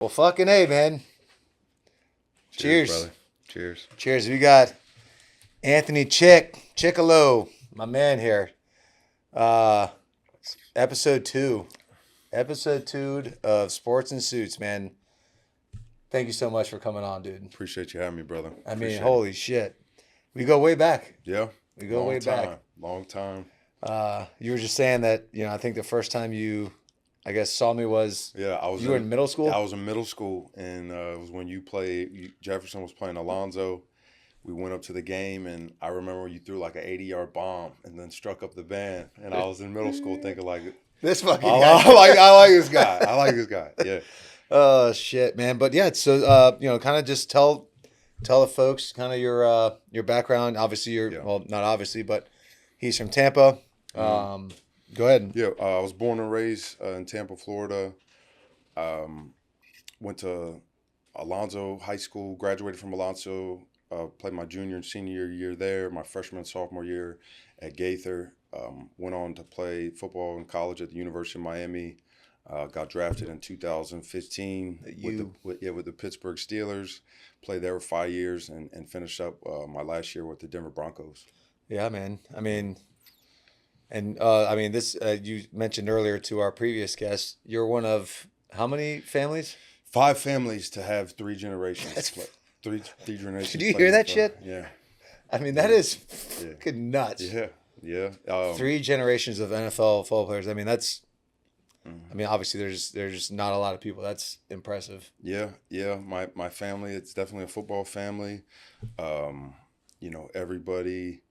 Well, fucking A, man. Cheers. Brother. Cheers. Cheers. We got Anthony Chickillo, my man here. Episode 2. Episode 2 of Sports and Suits, man. Thank you so much for coming on, dude. Appreciate you having me, brother. I mean, Appreciate holy shit. We go way back. Yeah. We go way back. Long time. You were just saying that, I think the first time you, saw me was Yeah, you were in middle school? I was in middle school, and it was when Jefferson was playing Alonzo. We went up to the game, and I remember you threw like an 80-yard bomb and then struck up the band. And I was in middle school thinking like, This fucking I guy. like this guy. I like this guy. Yeah. Oh, shit, man. But yeah, so, kind of just tell the folks kind of your background. Obviously, well, not obviously, but he's from Tampa. Go ahead. Yeah, I was born and raised in Tampa, Florida. Went to Alonzo High School, graduated from Alonzo, played my junior and senior year there, my freshman and sophomore year at Gaither. Went on to play football in college at the University of Miami. Got drafted in 2015 with the Pittsburgh Steelers. Played there for 5 years and finished up my last year with the Denver Broncos. Yeah, man. This you mentioned earlier to our previous guest. You're one of how many families? 5 families to have 3 generations. Three generations. Did you hear that shit? Yeah. That is fucking nuts. Yeah. 3 generations of NFL football players. That's. Obviously, there's not a lot of people. That's impressive. Yeah. My family, it's definitely a football family. Everybody.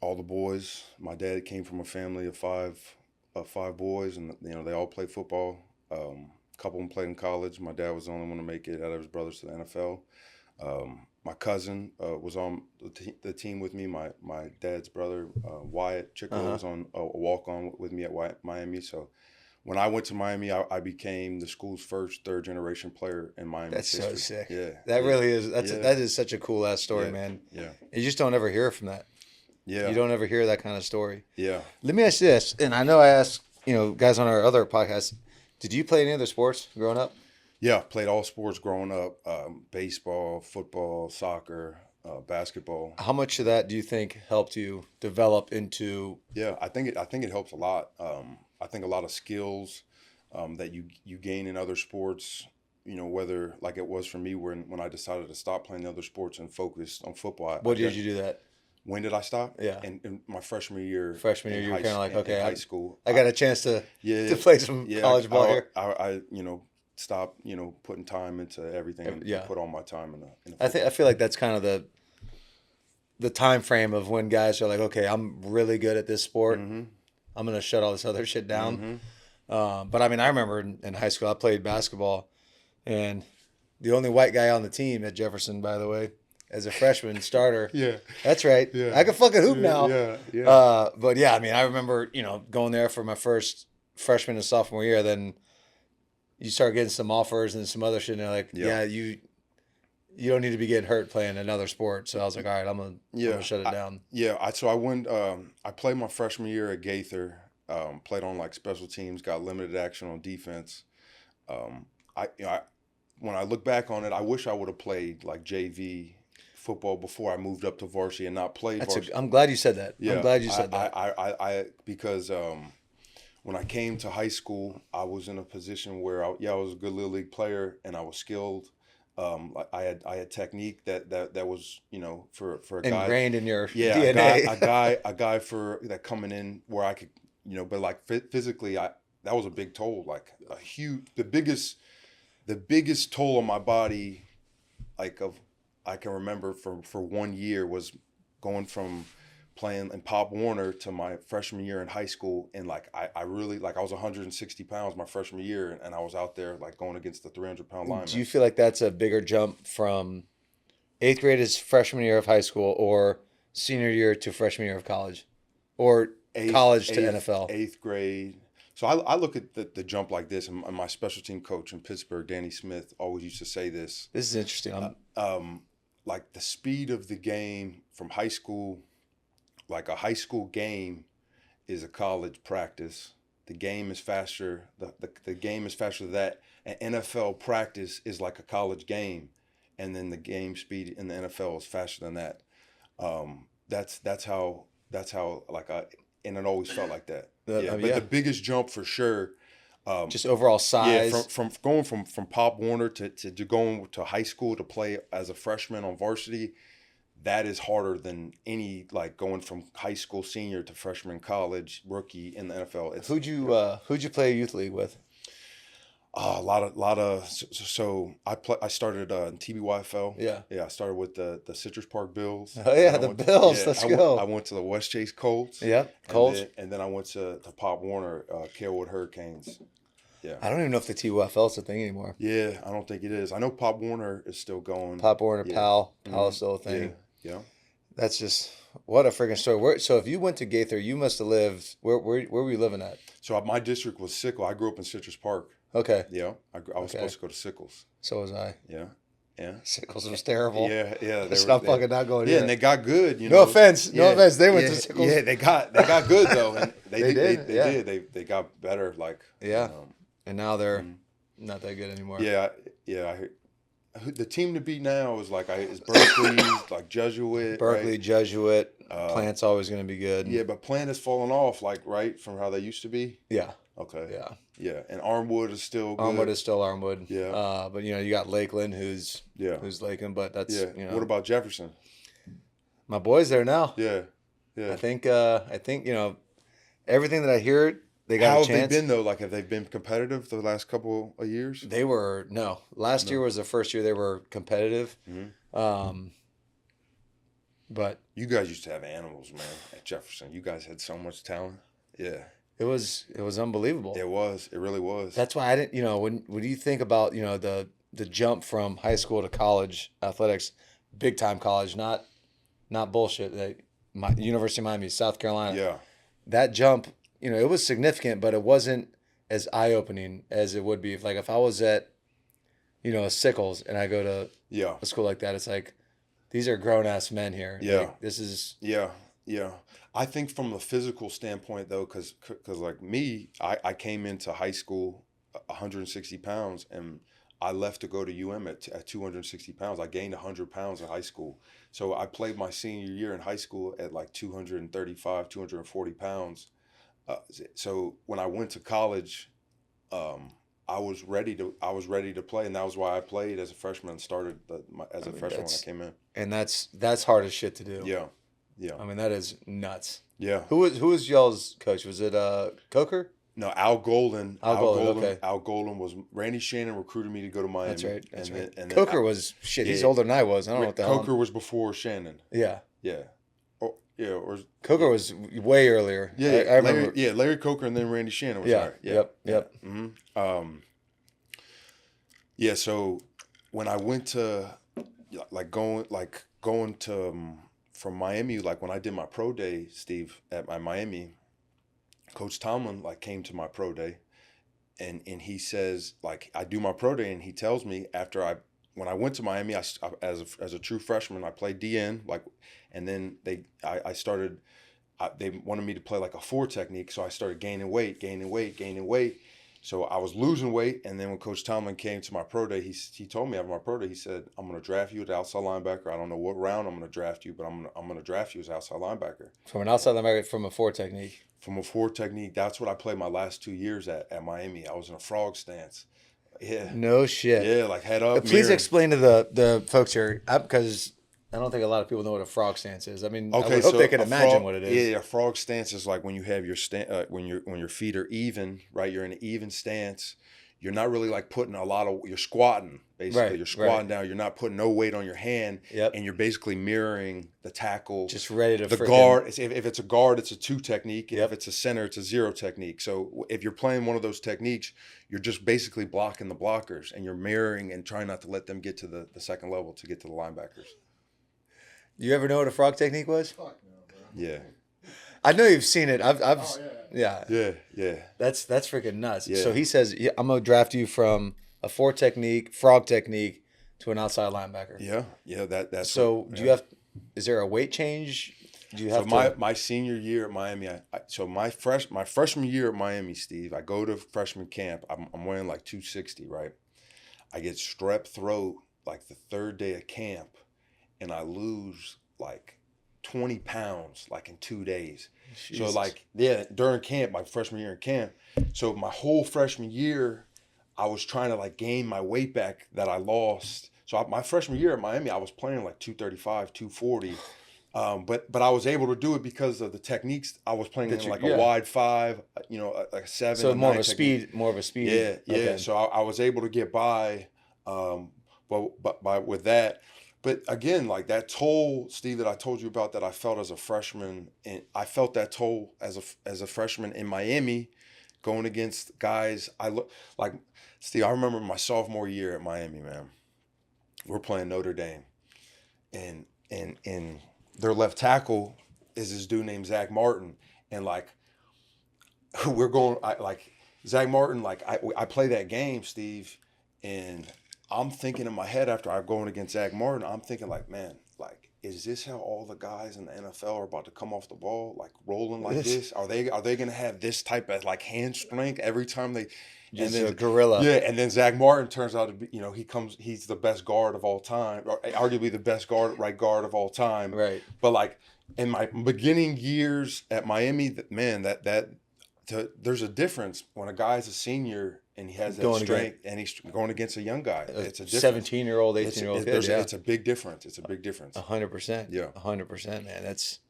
All the boys. My dad came from a family of five boys, and they all played football. A couple of them played in college. My dad was the only one to make it out of his brothers to the NFL. My cousin was on the team with me. My dad's brother, Wyatt Chickillo, was on a walk-on with me at Miami. So when I went to Miami, I became the school's first third-generation player in Miami. That's history. so sick. Yeah, that really is. That is such a cool ass story, man. Yeah, you just don't ever hear from that. Yeah, you don't ever hear that kind of story. Yeah. Let me ask you this, and I know I asked guys on our other podcast. Did you play any other sports growing up? Yeah, played all sports growing up: baseball, football, soccer, basketball. How much of that do you think helped you develop into? Yeah, I think it helps a lot. I think a lot of skills that you gain in other sports. Whether like it was for me when I decided to stop playing the other sports and focus on football. What did you do that? When did I stop? Yeah, in my freshman year. You were kind of like, okay, in high school. I got a chance to play some college ball here. I stop putting time into everything and put all my time in the I feel like that's kind of the time frame of when guys are like, okay, I'm really good at this sport. Mm-hmm. I'm gonna shut all this other shit down. Mm-hmm. But I remember in high school I played basketball, and the only white guy on the team at Jefferson, by the way, as a freshman starter. Yeah, that's right. Yeah. I can fucking hoop now. Yeah. But yeah, I remember going there for my first freshman and sophomore year. Then you start getting some offers and some other shit, and they're like, you don't need to be getting hurt playing another sport. So I was like, all right, I'm gonna shut it down. So I went. I played my freshman year at Gaither. Played on like special teams. Got limited action on defense. When I look back on it, I wish I would have played like JV football before I moved up to varsity and not played varsity. I'm glad you said that. Yeah, I'm glad you said that. I because when I came to high school, I was in a position where I was a good little league player and I was skilled. I had technique that was for a guy ingrained in your DNA. a guy for that coming in where I could but like physically that was a big toll, like a huge the biggest toll on my body I can remember for 1 year was going from playing in Pop Warner to my freshman year in high school, and I really I was 160 pounds my freshman year, and I was out there like going against the 300-pound linemen. Do you feel like that's a bigger jump from 8th grade as freshman year of high school, or senior year to freshman year of college, or college to NFL? 8th grade. So I look at the jump like this, and my special team coach in Pittsburgh, Danny Smith, always used to say this. This is interesting. Like the speed of the game from high school, like a high school game is a college practice. The game is faster. The game is faster than that. An NFL practice is like a college game, and then the game speed in the NFL is faster than that. That's how like and it always felt like that. But the biggest jump for sure. Just overall size. Yeah, from going from Pop Warner to going to high school to play as a freshman on varsity, that is harder than any, like going from high school senior to freshman, college, rookie in the NFL. Who'd you play youth league with? A lot of. So I started in TBYFL. Yeah. I started with the Citrus Park Bills. Oh yeah, the Bills. Let's go. I went to the West Chase Colts. Yep, Colts. And then I went to Pop Warner, Carrollwood Hurricanes. Yeah. I don't even know if the TUFL is a thing anymore. Yeah, I don't think it is. I know Pop Warner is still going. Pop Warner, Pal is still a thing. Yeah. That's just what a freaking story. So if you went to Gaither, you must have lived. Where were you living at? So my district was Sickle. I grew up in Citrus Park. Okay. Yeah, I was supposed to go to Sickles. So was I. Yeah. Sickles was terrible. Yeah. It's not fucking not going. Yeah, and they got good. No offense. They went to Sickles. Yeah, they got good though, and they did. They got better. Like and now they're not that good anymore. Yeah. The team to beat now is is Berkeley, like Jesuit. Berkeley, right? Jesuit. Plant's always going to be good. Yeah, but Plant has fallen off, from how they used to be. Yeah. Okay. Yeah. Yeah, and Armwood is still good. Armwood is still Armwood. Yeah. But you got Lakeland, who's Lakeland, but that's What about Jefferson? My boys there now. Yeah. I think everything that I hear, they got How a chance. How have they been though? Like, have they been competitive the last couple of years? They were Last year was the first year they were competitive. Mm-hmm. But you guys used to have animals, man. At Jefferson, you guys had so much talent. Yeah. It was unbelievable. It was. It really was. That's why I didn't. When you think about the jump from high school to college athletics, big time college, not bullshit. University of Miami, South Carolina. Yeah. That jump, it was significant, but it wasn't as eye opening as it would be if I was at, Sickles and I go to a school like that. It's like, these are grown ass men here. Yeah. This is. Yeah. Yeah. I think from the physical standpoint, though, because like me, I came into high school 160 pounds, and I left to go to UM at 260 pounds. I gained 100 pounds in high school. So I played my senior year in high school at like 235, 240 pounds. So when I went to college, I was ready to play, and that was why I played as a freshman and started as a freshman when I came in. And that's hard as shit to do. Yeah. Yeah. I mean, that is nuts. Yeah. Who was y'all's coach? Was it Coker? No, Al Golden. Okay. Al Golden was Randy Shannon recruited me to go to Miami. That's right. That's right. And Coker was shit. He's older than I was. I don't know what the hell. Coker was before Shannon. Yeah. Yeah. Or Coker was way earlier. Yeah, I remember. Larry Coker and then Randy Shannon was there. Yeah. Yep. Mm-hmm. Yeah. So when I went to going to from Miami, like when I did my pro day, Steve, at my Miami, Coach Tomlin came to my pro day, and he says, I do my pro day, and he tells me when I went to Miami, as a true freshman, I played DN, and then they wanted me to play a 4 technique, so I started gaining weight. So I was losing weight, and then when Coach Tomlin came to my pro day, he told me after my pro day, he said, "I'm going to draft you as outside linebacker. I don't know what round I'm going to draft you, but I'm going to draft you as outside linebacker." From an outside linebacker, from a 4 technique. From a 4 technique. That's what I played my last 2 years at Miami. I was in a frog stance. Yeah. No shit. Yeah, head up. Please explain to the folks here, because I don't think a lot of people know what a frog stance is. I mean, I would hope they can imagine what it is. Yeah, a frog stance is when you have your when your feet are even, right? You're in an even stance. You're not really putting you're squatting, basically. Right, you're squatting down. You're not putting no weight on your hand. Yep. And you're basically mirroring the tackle. Just ready to guard. If it's a guard, it's a 2 technique. Yep. If it's a center, it's a 0 technique. So if you're playing one of those techniques, you're just basically blocking the blockers, and you're mirroring and trying not to let them get to the second level to get to the linebackers. You ever know what a frog technique was? Fuck no, bro. Yeah. I know you've seen it. Yeah. That's freaking nuts. Yeah. So he says, I'm gonna draft you from a 4 technique, frog technique, to an outside linebacker. Yeah. That's so. Do you have? Is there a weight change you So have my senior year at Miami, my freshman year at Miami, Steve, I go to freshman camp. I'm weighing like 260, right? I get strep throat like the third day of camp, and I lose like 20 pounds like in 2 days. Jesus. So like, yeah, during camp, my freshman year in camp. So my whole freshman year, I was trying to like gain my weight back that I lost. So my freshman year at Miami, I was playing like 235, 240. But I was able to do it because of the techniques. I was playing in like a wide 5, like a 7. So a more 9 of a speed, more of a speed. Yeah, yeah. Okay. So I was able to get by, but with that. But again, like that toll, Steve, that I told you about that I felt as a freshman, and I felt that toll as a freshman in Miami, going against guys. I look like Steve. I remember my sophomore year at Miami, man. We're playing Notre Dame, and their left tackle is this dude named Zach Martin, and like Zach Martin, like I play that game, Steve, and I'm thinking in my head after I'm going against Zach Martin, I'm thinking like, man, like, is this how all the guys in the NFL are about to come off the ball, like rolling like this? Are they going to have this type of like hand strength every time they? Just and then a gorilla. Yeah, and then Zach Martin turns out to be, he's the best guard of all time, or arguably the best right guard of all time. Right. But like in my beginning years at Miami, man, there's a difference when a guy's a senior and he has that strength and he's going against a young guy. It's a difference. 17-year-old, 18-year-old kid. It's a big difference. It's a big difference. 100%. Yeah. 100%, man. That's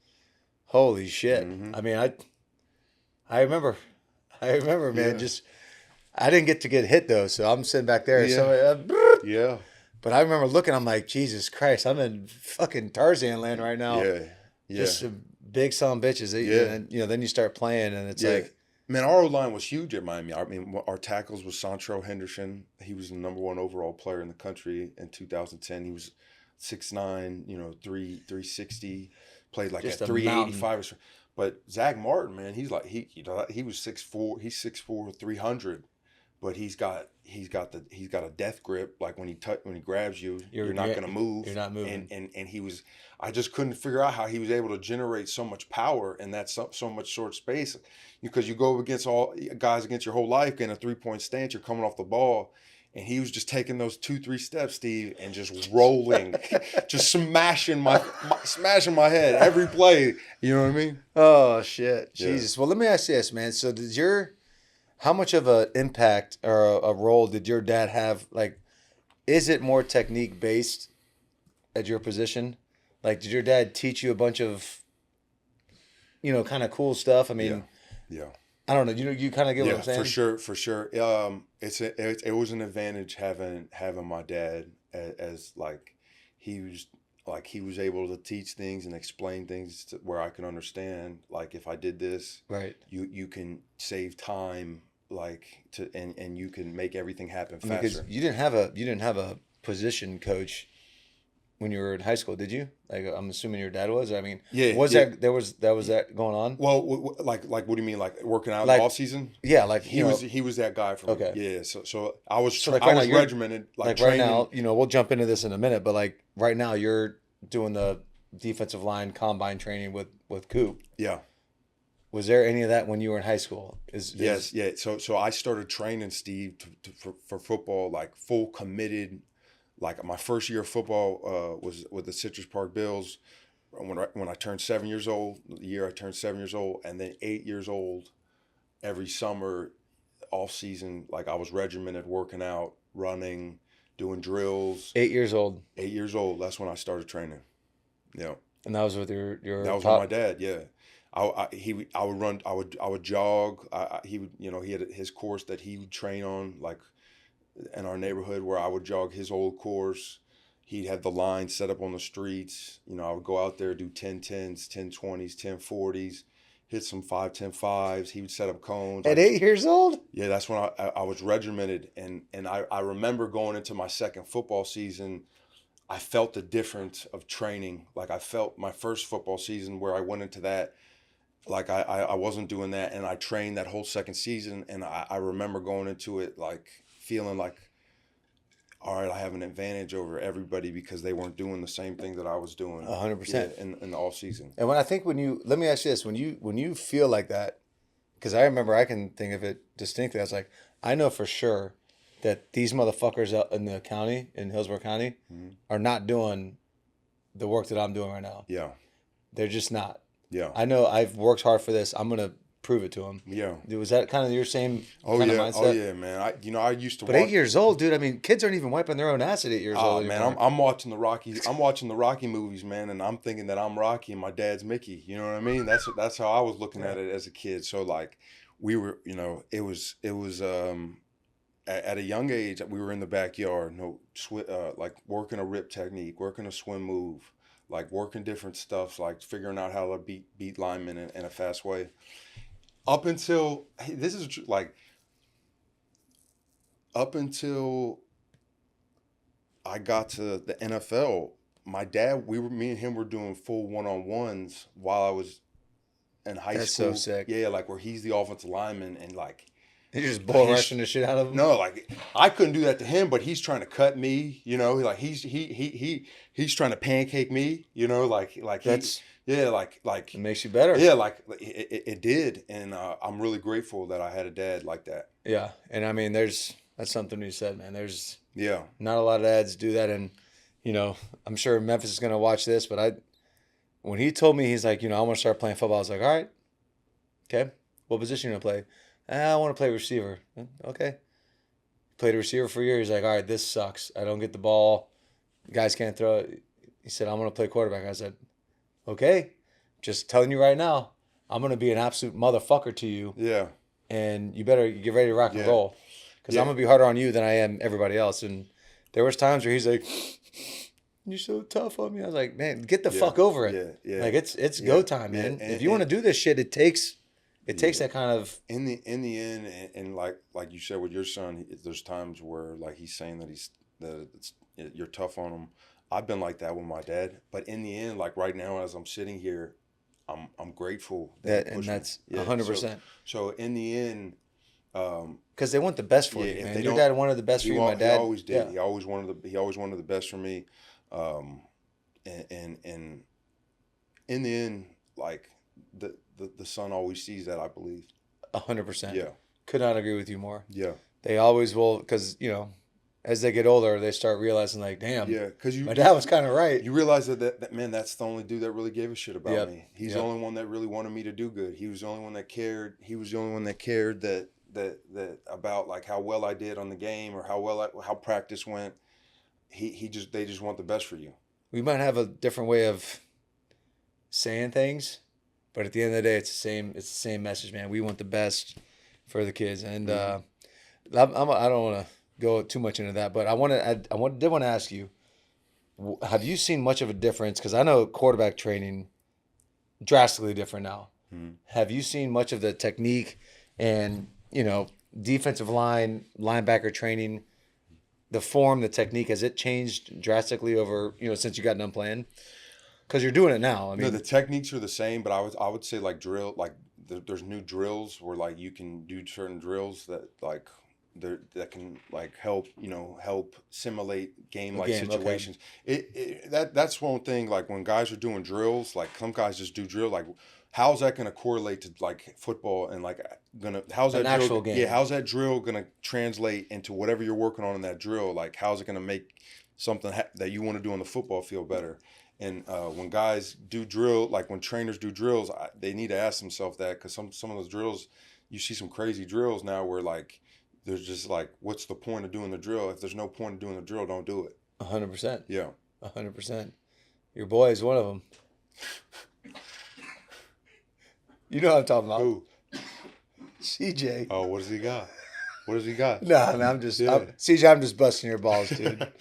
holy shit. Mm-hmm. I mean, I remember, man. Just I didn't get to get hit though, so I'm sitting back there. Yeah. So yeah. But I remember looking. I'm like, Jesus Christ! I'm in fucking Tarzan land right now. Yeah. Yeah. Just some big son bitches. And then you start playing, and it's like. Man, our O-line was huge at Miami. I mean, our tackles was Santrell Henderson. He was the number 1 overall player in the country in 2010. He was 6'9", 360, played like just at 385. But Zach Martin, man, he's like he was 6'4", he's 6'4", 300, but he's got a death grip. Like when he grabs you, you're not going to move. You're not moving. And he was, I just couldn't figure out how he was able to generate so much power in that so much short space, because you go against all guys against your whole life, getting a 3-point stance, you're coming off the ball. And he was just taking those 2-3 steps, Steve, and just rolling, just smashing my head every play. You know what I mean? Oh shit, Jesus. Yeah. Well, let me ask you this, man. So how much of an impact or a role did your dad have? Like, is it more technique based at your position? Like, did your dad teach you a bunch of, kind of cool stuff? I mean, yeah. I don't know. You kind of get what I'm saying? For sure. It was an advantage having my dad as like he was able to teach things and explain things where I can understand. Like if I did this, right, you can save time, and you can make everything happen faster. Because you didn't have a position coach when you were in high school, did you? Like, I'm assuming your dad was. I mean, that was going on? Well, like what do you mean? Like working out in the off season? Yeah, like he was that guy for me. Okay. Yeah, so I was regimented. Like right now, we'll jump into this in a minute, but like right now you're doing the defensive line combine training with Coop. Yeah. Was there any of that when you were in high school? Yes. So I started training, Steve, for football, like full committed. Like my first year of football was with the Citrus Park Bills when I turned 7 years old. The year I turned 7 years old, and then 8 years old, every summer, off season, like I was regimented, working out, running, doing drills. 8 years old. 8 years old. That's when I started training. Yeah. And that was with your. That was with my dad. Yeah. I would run. I would jog. He would. He had his course that he would train on, like in our neighborhood, where I would jog his old course. He'd have the line set up on the streets. I would go out there, do 10-10s, 10-20s, 10-40s, hit some 5-10-5s. He would set up cones. At 8 years old? Yeah, that's when I was regimented. And I remember going into my second football season, I felt the difference of training. Like I felt my first football season where I went into that, like I wasn't doing that. And I trained that whole second season. And I remember going into it like feeling like, all all right, I have an advantage over everybody because they weren't doing the same thing that I was doing. 100%. In the off season. And let me ask you this, when you feel like that, because I remember, I can think of it distinctly. I was like, I know for sure that these motherfuckers out in the county, in Hillsborough County, are not doing the work that I'm doing right now. Yeah. They're just not. Yeah. I know I've worked hard for this. I'm going to prove it to them. Yeah. Was that kind of your same kind of mindset? Oh, yeah, man. I used to But 8 years old, dude, I mean, kids aren't even wiping their own ass at 8 years old anymore. Man, I'm watching the Rocky movies, man, and I'm thinking that I'm Rocky and my dad's Mickey. You know what I mean? That's how I was looking at it as a kid. So, like, we were, it was at a young age, we were in the backyard, like working a rip technique, working a swim move, like working different stuff, like figuring out how to beat linemen in a fast way. Up until I got to the NFL, my dad, me and him were doing full one-on-ones while I was in high school. That's so sick. Yeah, like where he's the offensive lineman and like. You're just bull rushing the shit out of him? No, like I couldn't do that to him, but he's trying to cut me, like he's trying to pancake me, like that's like it makes you better. Yeah, like it did, and I'm really grateful that I had a dad like that. Yeah, and I mean, that's something you said, man. There's not a lot of dads do that, and I'm sure Memphis is gonna watch this, but when he told me, he's like, I want to start playing football, I was like, all right, okay, what position you gonna play? I want to play receiver. Okay. Played a receiver for a year. He's like, all right, this sucks. I don't get the ball. Guys can't throw it. He said, I'm going to play quarterback. I said, okay. Just telling you right now, I'm going to be an absolute motherfucker to you. Yeah. And you better get ready to rock and roll. Because I'm going to be harder on you than I am everybody else. And there was times where he's like, you're so tough on me. I was like, man, get the fuck over it. Yeah. Like, it's go time, man. If you want to do this shit, it takes that kind of in the end, and like you said with your son, there's times where like he's saying that you're tough on him. I've been like that with my dad, but in the end, like right now as I'm sitting here, I'm grateful and that's 100%. So in the end, because they want the best for you, man. Your dad wanted the best for you. My dad, he always did. Yeah. He always wanted the best for me, and in the end, like the son always sees that, I believe. 100%. Yeah. Could not agree with you more. Yeah. They always will, because, as they get older, they start realizing, like, damn, because my dad was kind of right. You realize that, man, that's the only dude that really gave a shit about me. He's the only one that really wanted me to do good. He was the only one that cared. He was the only one that cared that about, like, how well I did on the game or how practice went. They just want the best for you. We might have a different way of saying things, but at the end of the day, it's the same message, man. We want the best for the kids, and I don't want to go too much into that, but I did want to ask you: have you seen much of a difference? Because I know quarterback training drastically different now. Mm-hmm. Have you seen much of the technique and defensive linebacker training, the form, the technique? Has it changed drastically over since you got done playing? Because you're doing it now. I mean, no, the techniques are the same, but I would say like drill, like there's new drills where like you can do certain drills that like that can like help simulate game-like situations. Okay. That's one thing. Like when guys are doing drills, like some guys just do drill. Like how's that going to correlate to like football and like how's that actual game? Yeah, how's that drill going to translate into whatever you're working on in that drill? Like how's it going to make something that you want to do on the football field better? And when guys do drill, like when trainers do drills, they need to ask themselves that, because some of those drills, you see some crazy drills now where like there's just like, what's the point of doing the drill? If there's no point of doing the drill, don't do it. 100%. Yeah. 100%. Your boy is one of them. You know what I'm talking about. Who? CJ. Oh, what does he got? What does he got? No, I'm just CJ. I'm just busting your balls, dude.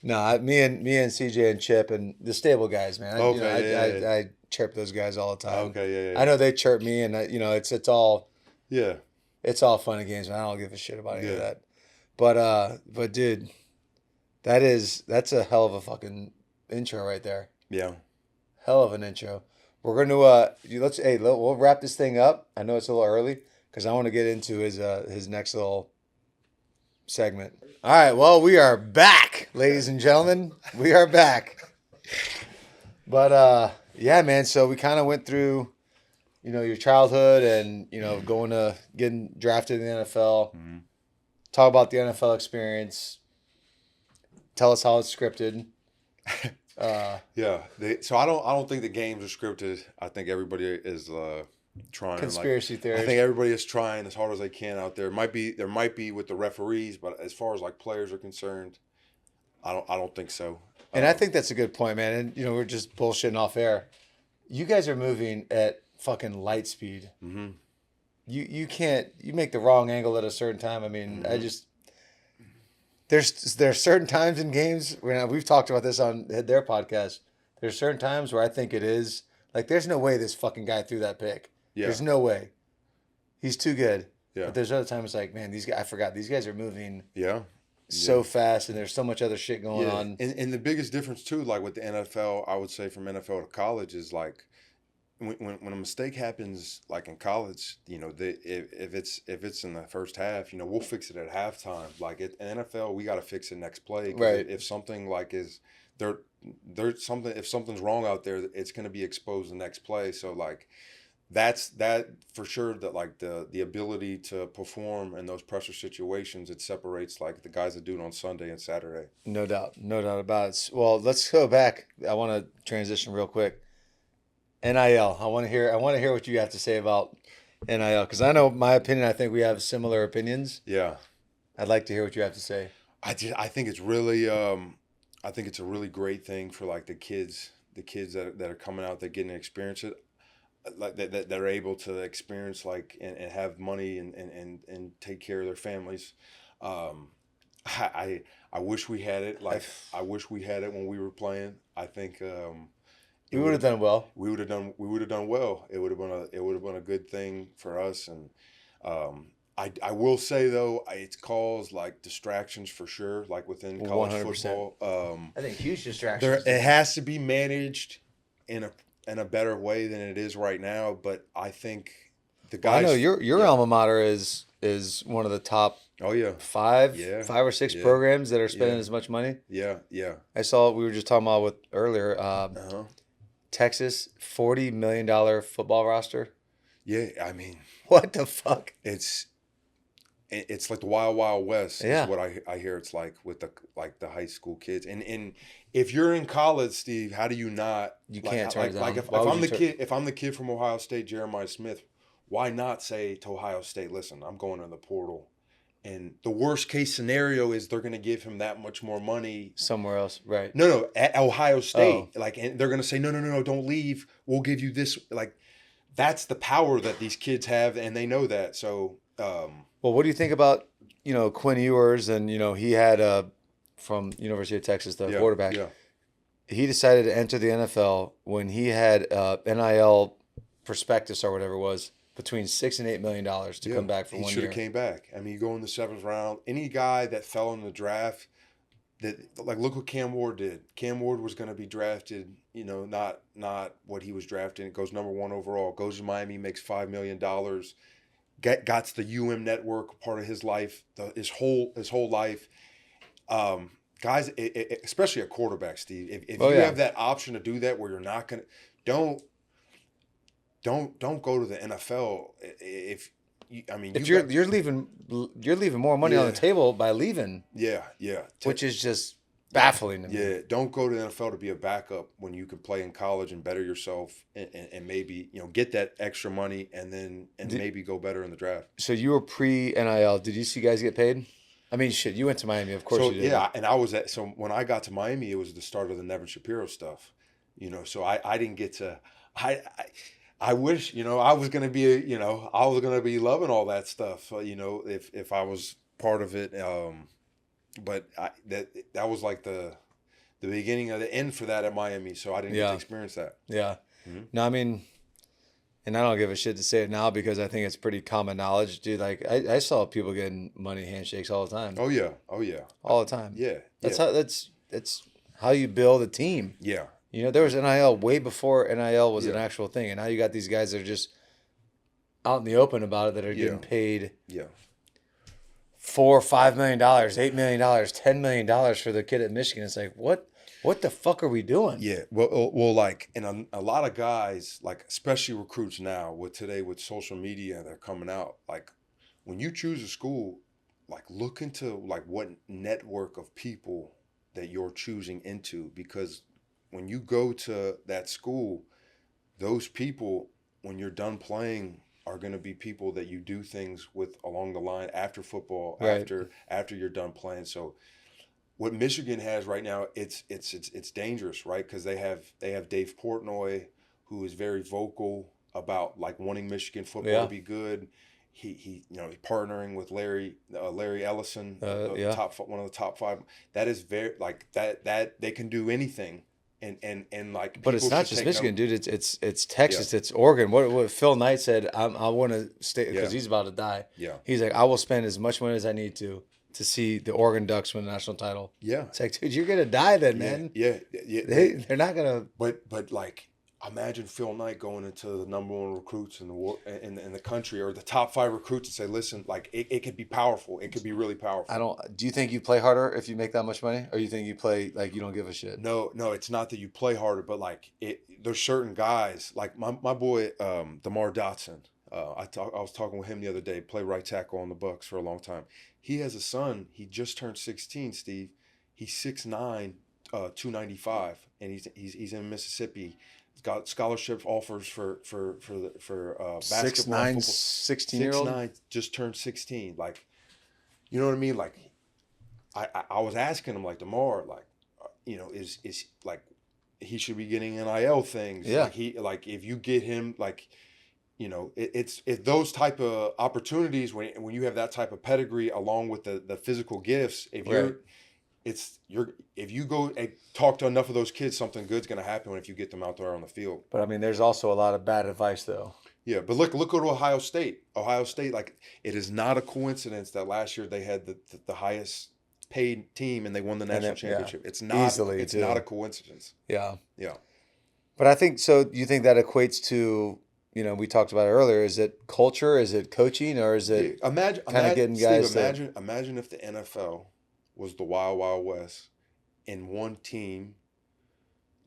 No, me and CJ and Chip and the stable guys, man. Okay, I chirp those guys all the time. Okay, yeah. I know they chirp me, and it's all it's all fun and games, man. I don't give a shit about any of that. But dude, that's a hell of a fucking intro right there. Yeah, hell of an intro. We're gonna we'll wrap this thing up. I know it's a little early because I want to get into his next little segment. All right, well, we are back, ladies and gentlemen. We are back. But yeah, man. So we kind of went through, your childhood and getting drafted in the NFL. Mm-hmm. Talk about the NFL experience. Tell us how it's scripted. So I don't think the games are scripted. I think everybody is trying. Conspiracy theories. I think everybody is trying as hard as they can out there. There might be with the referees, but as far as like players are concerned, I don't think so. And I think that's a good point, man. And we're just bullshitting off air. You guys are moving at fucking light speed. Mm-hmm. You can't. You make the wrong angle at a certain time. I mean, Mm-hmm. There's certain times in games where we've talked about this on their podcast. There's certain times where I think it is like there's no way this fucking guy threw that pick. Yeah. There's no way. He's too good. Yeah. But there's other times like, man, these guys, I forgot these guys are moving. Yeah. So fast, and there's so much other shit going on. And the biggest difference too, like with the NFL, I would say from NFL to college is like when a mistake happens, like in college, if it's in the first half, we'll fix it at halftime. Like in NFL, we got to fix it next play. Right. If something like is there's something, if something's wrong out there, it's going to be exposed the next play. So like that for sure, that like the ability to perform in those pressure situations, it separates like the guys that do it on Sunday and Saturday. No doubt about it. Well, let's go back. I want to transition real quick. NIL. I want to hear what you have to say about NIL because I know my opinion. I think we have similar opinions. Yeah, I'd like to hear what you have to say. I think it's really I think it's a really great thing for like the kids that are coming out, that getting to experience it, like that are able to experience like and have money and take care of their families. I wish we had it. Like I wish we had it when we were playing. I think we would have done well. We would have done well. It would have been a good thing for us. And I will say though, it's caused like distractions for sure, like within college 100%. football. I think huge distractions. It has to be managed in a better way than it is right now. But I think the guys. I know your alma mater is one of the top. Oh yeah. Five or six programs that are spending as much money. Yeah. I saw we were just talking about with earlier. Texas, $40 million football roster. Yeah, I mean, what the fuck? It's like the Wild Wild West. Yeah. Is what I hear it's like with the high school kids. And if you're in college, Steve, how do you not? You can't turn it down. Like if I'm the kid from Ohio State, Jeremiah Smith, why not say to Ohio State, listen, I'm going in the portal. And the worst case scenario is they're going to give him that much more money somewhere else, right? No, at Ohio State. And they're going to say, no, don't leave. We'll give you this. Like, that's the power that these kids have, and they know that. So, well, what do you think about Quinn Ewers? And he had from University of Texas, the quarterback. Yeah. He decided to enter the NFL when he had NIL prospectus or whatever it was. Between $6 and $8 million to come back for 1 year. He should have came back. I mean, you go in the 7th round. Any guy that fell in the draft, look what Cam Ward did. Cam Ward was going to be drafted, not what he was drafted. It goes number 1 overall. Goes to Miami, makes $5 million. Got to the network, part of his life, his whole life. Guys, especially a quarterback, Steve. If you have that option to do that, where you're not going to Don't go to the NFL if you're leaving more money on the table by leaving. Yeah. Which is just baffling to me. Yeah, don't go to the NFL to be a backup when you can play in college and better yourself and maybe get that extra money and maybe go better in the draft. So you were pre-NIL. Did you see guys get paid? I mean, shit, you went to Miami, of course you did. Yeah, and I was so when I got to Miami, it was the start of the Nevin Shapiro stuff. So I didn't get to I wish, I was going to be, I was going to be loving all that stuff, if I was part of it. But that was like the beginning of the end for that at Miami. So I didn't get to experience that. Yeah. Mm-hmm. No, I mean, and I don't give a shit to say it now because I think it's pretty common knowledge, dude. Like I saw people getting money handshakes all the time. Oh yeah. All the time. Yeah. That's how you build a team. Yeah. There was NIL way before NIL was an actual thing. And now you got these guys that are just out in the open about it that are getting paid $4 or $5 million, $8 million, $10 million for the kid at Michigan. It's like, what the fuck are we doing? Yeah, well, like, and a lot of guys, like, especially recruits now, with social media, they're coming out. Like, when you choose a school, like, look into like what network of people that you're choosing into, because when you go to that school, those people, when you're done playing, are going to be people that you do things with along the line after football, Right. after you're done playing. So what Michigan has right now, it's dangerous, right? Because they have Dave Portnoy, who is very vocal about like wanting Michigan football to be good. He's partnering with Larry Ellison, one of the top five. That is very like that they can do anything. And like, but it's not just Michigan, dude. It's Texas, it's Oregon. What Phil Knight said, I want to stay because he's about to die. Yeah, he's like, I will spend as much money as I need to see the Oregon Ducks win a national title. Yeah, it's like, dude, you're gonna die then, man. Yeah. They're not gonna. But like, imagine Phil Knight going into the number one recruits in the country, or the top 5 recruits, and say, listen, like, it could be powerful. It could be really powerful. Do you think you play harder if you make that much money, or you think you play like you don't give a shit? No, it's not that you play harder, but like, there's certain guys, like my boy DeMar Dotson. I was talking with him the other day. Played right tackle on the Bucks for a long time. He has a son. He just turned 16. Steve, he's 6'9", 295, and he's in Mississippi. He's got scholarship offers for basketball. 6'9", 16-year-old. 6'9", just turned 16. Like, you know what I mean? Like, I was asking him, like, DeMar, like, is like, he should be getting NIL things. Yeah. Like if you get him, like, it's those type of opportunities when you have that type of pedigree along with the physical gifts. If you go and talk to enough of those kids, something good's going to happen if you get them out there on the field. But I mean, there's also a lot of bad advice, though. Yeah, but look at Ohio State. Ohio State, like, it is not a coincidence that last year they had the highest paid team and they won the national championship. Yeah. It's not easily. It's not a coincidence. Yeah. Yeah. But I think so. You think that equates to, we talked about it earlier. Is it culture? Is it coaching? Or is it imagine getting guys? Steve, imagine if the NFL was the Wild Wild West, and one team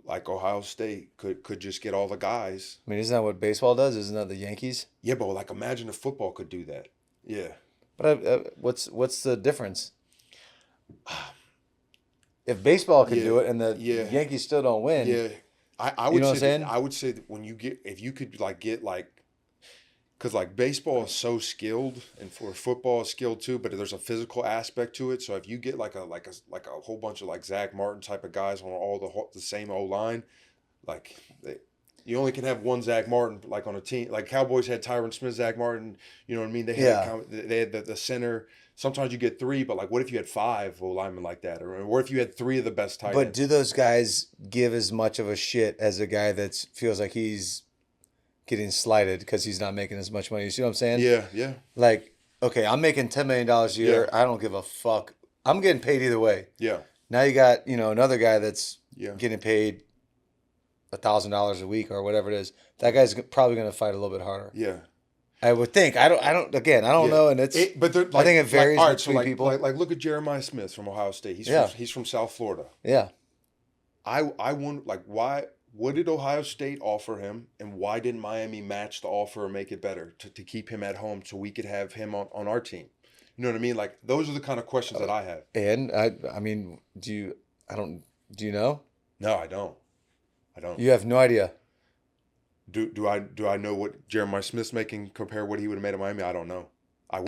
like Ohio State could just get all the guys. I mean, isn't that what baseball does? Isn't that the Yankees? Yeah, but like, imagine if football could do that. Yeah. But what's the difference? If baseball could do it and the Yankees still don't win, I would I would say that if you could like get like, because like baseball is so skilled and for football is skilled too, but there's a physical aspect to it. So if you get like a whole bunch of like Zach Martin type of guys on all the same O line, like you only can have one Zach Martin like on a team. Like Cowboys had Tyron Smith, Zach Martin. You know what I mean? They had the center. Sometimes you get 3, but like, what if you had 5 linemen like that, or what if you had 3 of the best tight ends? But do those guys give as much of a shit as a guy that feels like he's getting slighted because he's not making as much money? You see what I'm saying? Yeah. Like, okay, I'm making $10 million a year. Yeah. I don't give a fuck. I'm getting paid either way. Yeah. Now you got, another guy that's getting paid $1,000 a week or whatever it is. That guy's probably going to fight a little bit harder. Yeah. I would think. I don't know, and but like, I think it varies all right, between people. Like look at Jeremiah Smith from Ohio State. He's from South Florida. Yeah. I wonder, like, what did Ohio State offer him, and why didn't Miami match the offer or make it better to keep him at home so we could have him on our team? You know what I mean? Like, those are the kind of questions that I have. And I mean, do you know? No, I don't. You have no idea. Do I know what Jeremiah Smith's making compared to what he would have made at Miami? I don't know. I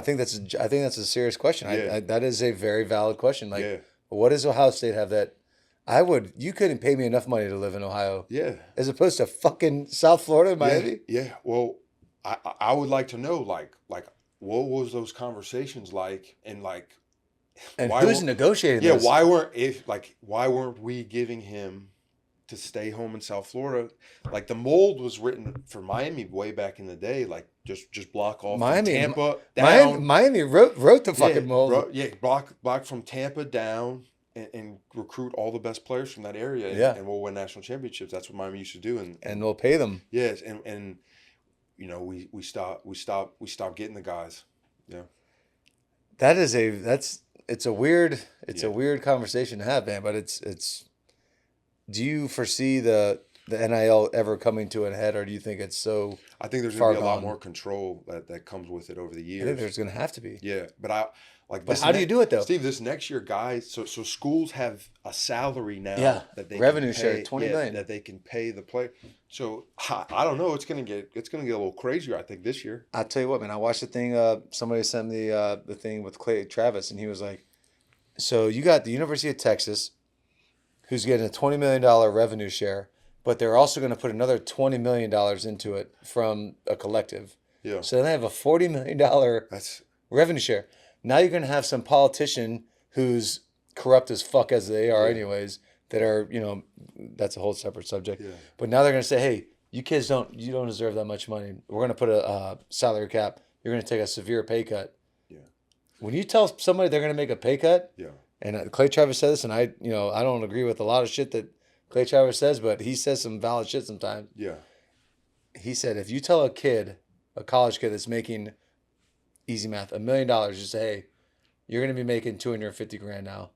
think that's a serious question. Yeah. That is a very valid question. Like, what does Ohio State have that you couldn't pay me enough money to live in Ohio? Yeah. As opposed to fucking South Florida and Miami? Yeah. Well, I would like to know, like what was those conversations like, and like, and who's negotiating this? Why weren't we giving him to stay home in South Florida? Like, the mold was written for Miami way back in the day, like just block off Miami, from Tampa down. Miami wrote the fucking mold. Block from Tampa down and recruit all the best players from that area, and we'll win national championships. That's what Miami used to do, and we'll pay them. Yes, and we stopped getting the guys. Yeah. it's a weird conversation to have, man. But it's. Do you foresee the NIL ever coming to a head, or do you think it's so? I think there's going to be a lot more control that comes with it over the years. I think there's going to have to be. Yeah, but But how do you do it though, Steve? This next year, guys. So schools have a salary now. Yeah, that they revenue can pay, share, $20 million that they can pay the player. So I don't know. It's going to get a little crazier. I think this year. I'll tell you what, man. I watched the thing. Somebody sent me the thing with Clay Travis, and he was like, "So you got the University of Texas, who's getting a $20 million revenue share, but they're also going to put another $20 million into it from a collective. Yeah. So they have a $40 million revenue share. Now you're going to have some politician who's corrupt as fuck as they are anyways, that are, that's a whole separate subject. Yeah. But now they're going to say, hey, you kids don't deserve that much money. We're going to put a salary cap. You're going to take a severe pay cut. Yeah. When you tell somebody they're going to make a pay cut, yeah. And Clay Travis says this, and I don't agree with a lot of shit that Clay Travis says, but he says some valid shit sometimes. Yeah. He said, if you tell a college kid that's making, easy math, $1 million, just say, hey, you're going to be making $250,000 now.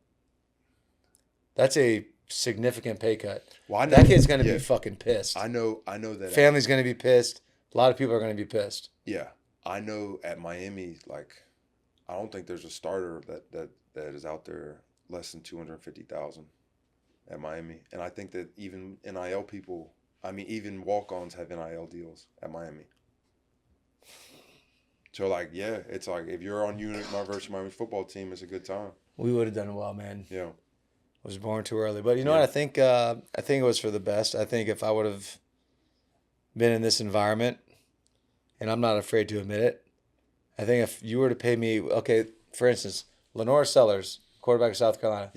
That's a significant pay cut. Well, that kid's going to be fucking pissed. I know that. Family's going to be pissed. A lot of people are going to be pissed. Yeah. I know at Miami, I don't think there's a starter that is out there less than 250,000 at Miami. And I think that even NIL people, even walk-ons have NIL deals at Miami. So it's if you're on University of Miami football team, it's a good time. We would have done well, man. Yeah. Was born too early. But you know what? I think it was for the best. I think if I would have been in this environment, and I'm not afraid to admit it, I think if you were to pay me, okay, for instance, Lenore Sellers, quarterback of South Carolina,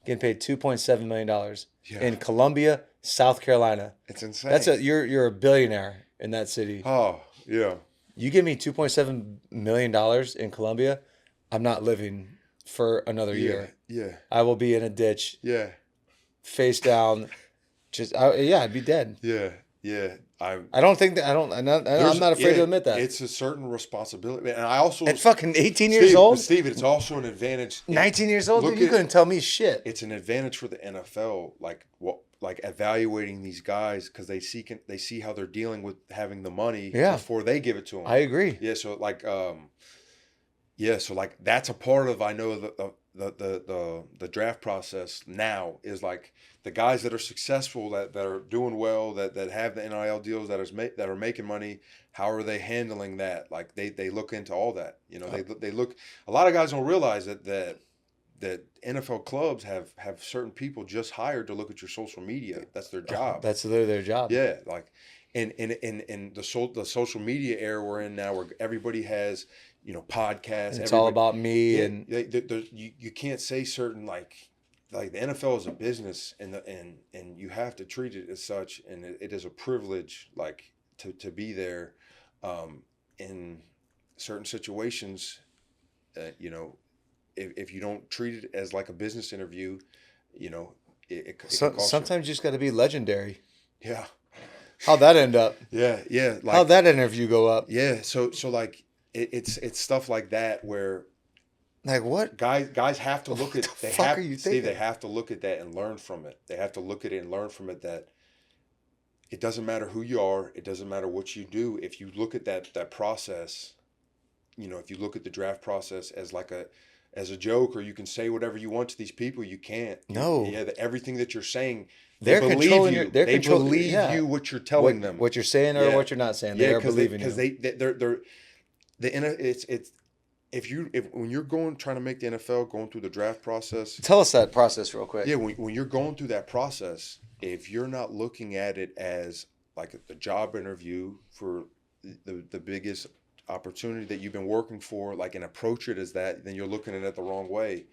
getting paid $2.7 million in Columbia, South Carolina. It's insane. You're a billionaire in that city. Oh, yeah. You give me $2.7 million in Columbia, I'm not living for another year. Yeah. I will be in a ditch. Yeah. Face down. I'd be dead. Yeah. Yeah. I'm not afraid to admit that. It's a certain responsibility. And I also... At fucking 18 years old? Steve, it's also an advantage. 19 years old? Dude, you couldn't tell me shit. It's an advantage for the NFL, evaluating these guys, because they see how they're dealing with having the money before they give it to them. I agree. Yeah, so that's a part of, I know, the draft process now is the guys that are successful, that are doing well, that have the NIL deals, that are making money. How are they handling that? They look into all that. They look. A lot of guys don't realize that NFL clubs have certain people just hired to look at your social media. That's their job. That's their job. Yeah, in the social media era we're in now, where everybody has podcasts. It's all about me, and you can't say certain the NFL is a business, and you have to treat it as such, and it is a privilege to be there in certain situations. If you don't treat it as a business interview, it sometimes you just got to be legendary. Yeah. How'd that end up? Yeah. How'd that interview go up? Yeah. So it's stuff like that where what guys have to look at. They have to look at that and learn from it. They have to look at it and learn from it that it doesn't matter who you are. It doesn't matter what you do. If you look at that process, if you look at the draft process as a joke, or you can say whatever you want to these people, you can't. No. Yeah, everything that you're saying, they believe you. They believe you what you're telling them. What you're saying or what you're not saying. They are believing you. Because when you're trying to make the NFL, going through the draft process. Tell us that process real quick. Yeah, when you're going through that process, if you're not looking at it as the job interview for the biggest opportunity that you've been working for, and approach it as that, then you're looking at it the wrong way.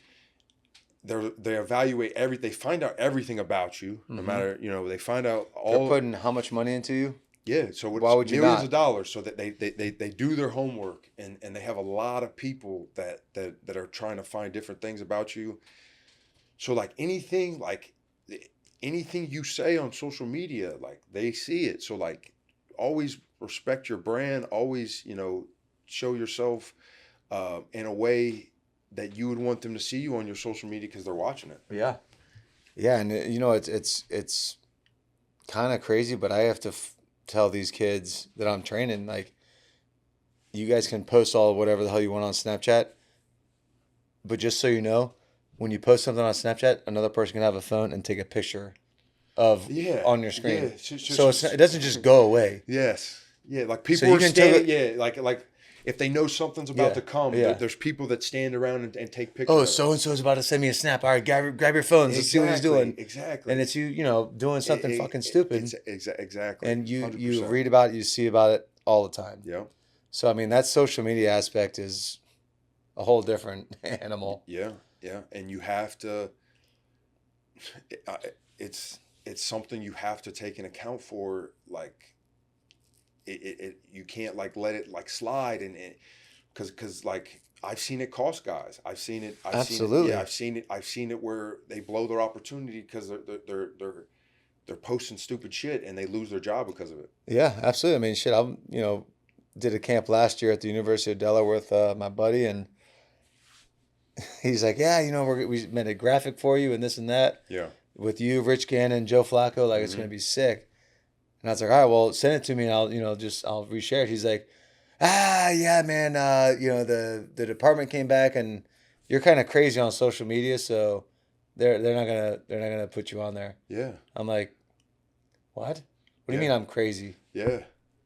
They evaluate they find out everything about you, no matter, they find out all. They're putting how much money into you? Yeah, so why would you millions of dollars, so that they do their homework, and they have a lot of people that are trying to find different things about you. So anything you say on social media, they see it. So always respect your brand, always show yourself in a way that you would want them to see you on your social media because they're watching it. Yeah. Yeah, and it's kind of crazy, but I have to tell these kids that I'm training, like, you guys can post all whatever the hell you want on Snapchat, but just so you know, when you post something on Snapchat, another person can have a phone and take a picture of on your screen. Yeah. So it doesn't just go away. Yes. Yeah, like people are standing. Like if they know something's about to come, there's people that stand around and take pictures. Oh, so and so's about to send me a snap. All right, grab your phones. Let's see what he's doing. Exactly. And it's doing something fucking stupid. Exactly. And you read about it, you see about it all the time. Yeah. So I mean, that social media aspect is a whole different animal. Yeah. And you have to. It's something you have to take in account for, like. You can't like let it like slide and because like I've seen it cost guys. I've seen it where they blow their opportunity because they're posting stupid shit and they lose their job because of it. Yeah, absolutely. I mean, shit. I did a camp last year at the University of Delaware with my buddy, and he's like, yeah, we made a graphic for you and this and that. Yeah. With you, Rich Gannon, Joe Flacco, like it's gonna be sick. And I was like, all right, well, send it to me and I'll reshare it. He's like, yeah, man, the department came back and you're kind of crazy on social media, so they're not gonna put you on there. Yeah. I'm like, what? What do you mean I'm crazy? Yeah.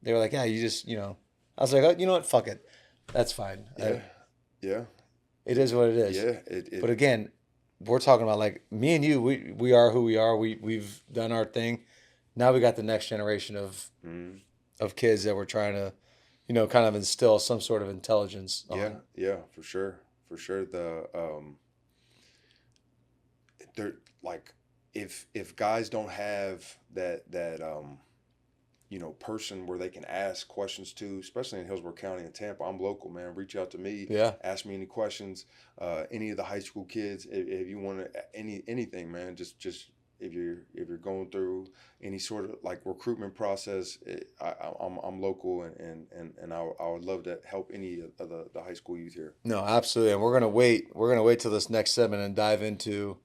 They were like, yeah, you just, I was like, oh, you know what? Fuck it. That's fine. Yeah. It is what it is. Yeah. But again, we're talking about like me and you, we are who we are. We've done our thing. Now we got the next generation of kids that we're trying to, kind of instill some sort of intelligence on. Yeah, for sure. They're like, if guys don't have that person where they can ask questions to, especially in Hillsborough County and Tampa, I'm local, man. Reach out to me. Yeah. Ask me any questions. Any of the high school kids, if you want anything, man, just. If you're going through any sort of like recruitment process, I'm local and I would love to help any of the high school youth here. No, absolutely, and we're gonna wait till this next segment and dive into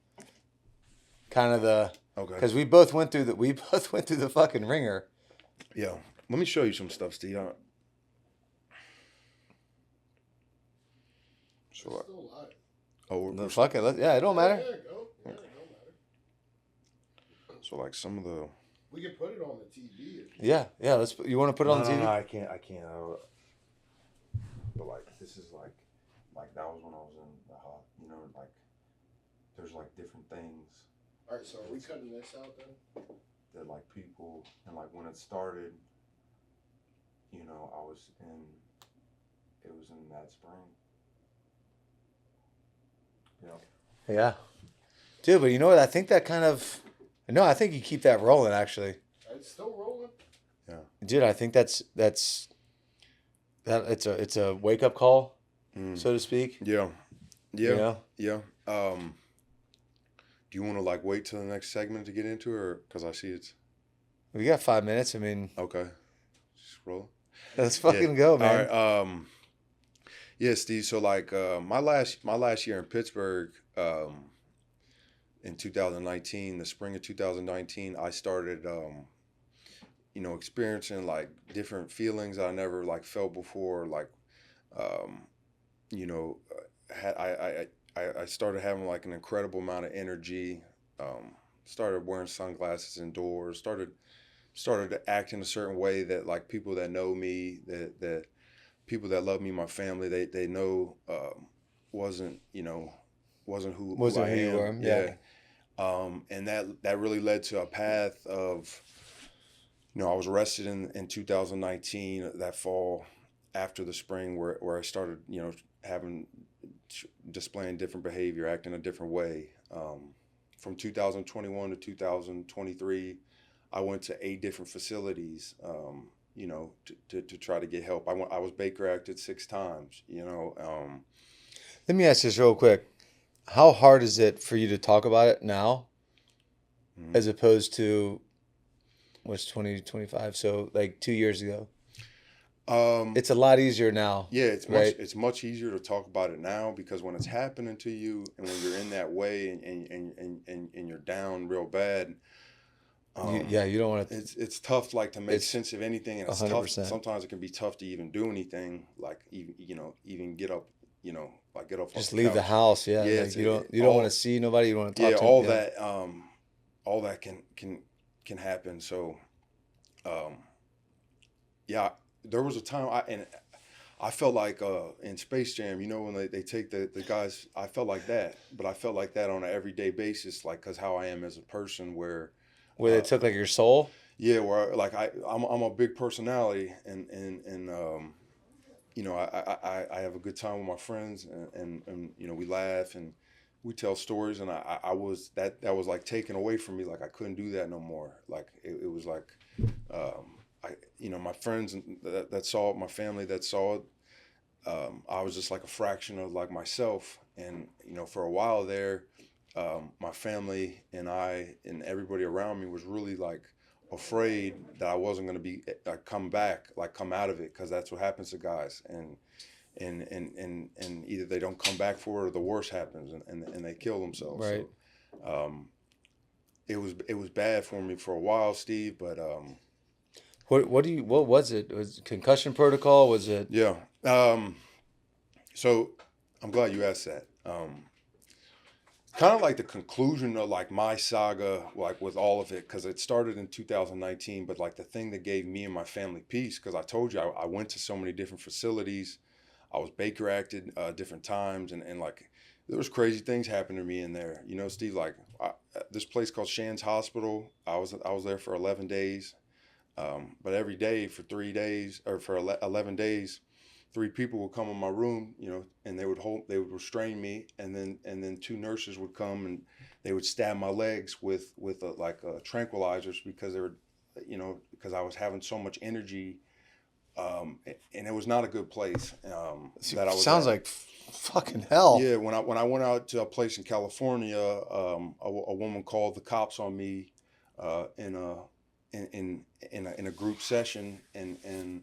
kind of because we both went through the fucking ringer. Yeah, let me show you some stuff, Steve. Fuck it, it don't matter. So like some of the. We can put it on the TV. Yeah. You want to put it on the TV? No, I can't. But like this is like that was when I was in the hot. Like there's like different things. All right, so are we cutting this out then? That like people and like when it started, it was in that spring. Yeah. Dude, but you know what? I think that kind of. No, I think you keep that rolling. Actually, it's still rolling. Yeah, dude, I think that's it's a wake up call, so to speak. Yeah. Do you want to like wait till the next segment to get into it, or because I see it's. We got 5 minutes. I mean. Okay. Just roll. Let's fucking go, man. All right. Yeah, Steve. So like my last year in Pittsburgh. In 2019, the spring of 2019, I started, experiencing like different feelings I never like felt before. Like, I started having like an incredible amount of energy. Started wearing sunglasses indoors. Started to act in a certain way that like people that know me, that people that love me, my family, they know wasn't who I am. You were. Yeah. And that really led to a path of, I was arrested in 2019, that fall after the spring where I started, displaying different behavior, acting a different way. From 2021 to 2023, I went to 8 different facilities, to try to get help. I was Baker acted 6 times, Let me ask this real quick. How hard is it for you to talk about it now as opposed to what's 2025? So like 2 years ago? It's a lot easier now. Yeah, right? it's much easier to talk about it now, because when it's happening to you and when you're in that way and you're down real bad, you don't want to. It's tough, like, to make sense of anything, and it's 100%. tough. Sometimes it can be tough to even do anything, like even get up, like get up. Just off the leave the couch. house. Yeah, Yeah, like you don't want to see nobody. You want to talk to. All that all that can happen. So, yeah, there was a time I felt like in Space Jam, when they take the guys, I felt like that, but I felt like that on an everyday basis, like, because how I am as a person, where they took like your soul. Yeah, where like I'm a big personality, and I have a good time with my friends, and we laugh and we tell stories, and I was that was like taken away from me, like I couldn't do that no more. Like it was like my friends that saw it, my family that saw it, I was just like a fraction of like myself, and for a while there, my family and I and everybody around me was really like afraid that I wasn't going to be come out of it, because that's what happens to guys, and either they don't come back for it, or the worst happens, and they kill themselves. Right. So, it was bad for me for a while, Steve, but what was it? Was it concussion protocol? Was it? Yeah. So I'm glad you asked that. Kind of like the conclusion of like my saga, like with all of it, because it started in 2019, but like the thing that gave me and my family peace, because I told you I went to so many different facilities, I was Baker acted different times, and like there was crazy things happening to me in there. Steve, like this place called Shands Hospital, I was there for 11 days, but every day for 3 days, or for 11 days, 3 people would come in my room, and they would restrain me, and then 2 nurses would come and they would stab my legs with tranquilizers, because they were, because I was having so much energy, and it was not a good place. That I was Sounds at. like fucking hell. Yeah, when I went out to a place in California, a woman called the cops on me, in a group session, and.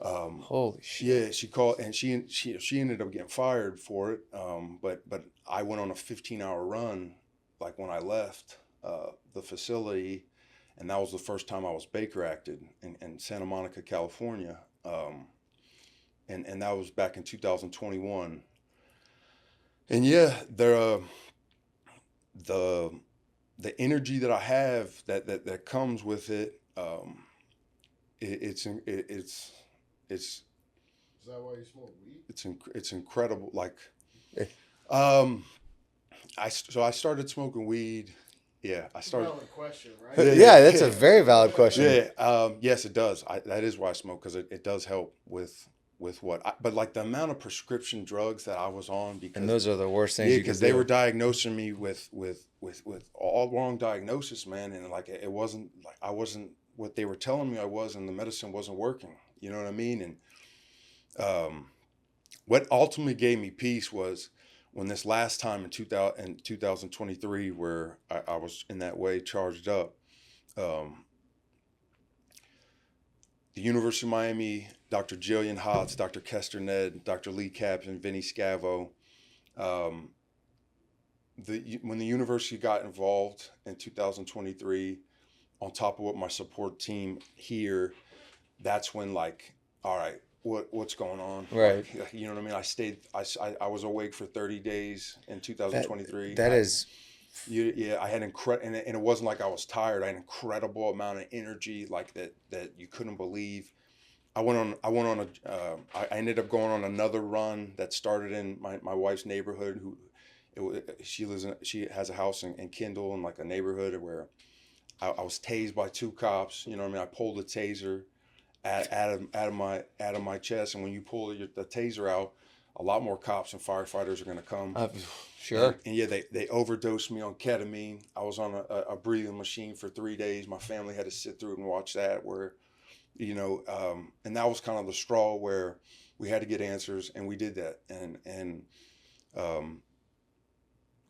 Holy shit. Yeah, she called, and she ended up getting fired for it. But I went on a 15-hour run, like when I left the facility, and that was the first time I was Baker acted in Santa Monica, California. And that was back in 2021. And yeah, the energy that I have that comes with it, it's Is that why you smoke weed? It's incredible. Like, Eh. I started smoking weed. Yeah, I started. Valid question, right? Yeah, that's a very valid question. Yeah, yes, it does. That is why I smoke, because it does help with what. But like the amount of prescription drugs that I was on, because And those are the worst things. yeah, because they were diagnosing me with all wrong diagnosis, man, and like it wasn't like I wasn't what they were telling me I was, and the medicine wasn't working. You know what I mean? And what ultimately gave me peace was when this last time in 2023, where I was in that way charged up, the University of Miami, Dr. Jillian Hotz, Dr. Kester Ned, Dr. Lee Capps, Vinny Scavo, when the university got involved in 2023, on top of what my support team here, that's when, like, all right, what's going on? Right. Like, you know what I mean? I was awake for 30 days in 2023. That is. Yeah, I had and it wasn't like I was tired. I had an incredible amount of energy, like that you couldn't believe. I ended up going on another run that started in my wife's neighborhood. She has a house in Kendall, in like a neighborhood where I was tased by 2 cops. You know what I mean? I pulled the taser out of my chest, and when you pull the taser out, a lot more cops and firefighters are going to come. Sure. And yeah, they overdosed me on ketamine. I was on a breathing machine for 3 days. My family had to sit through and watch that, where, and that was kind of the straw where we had to get answers, and we did that. And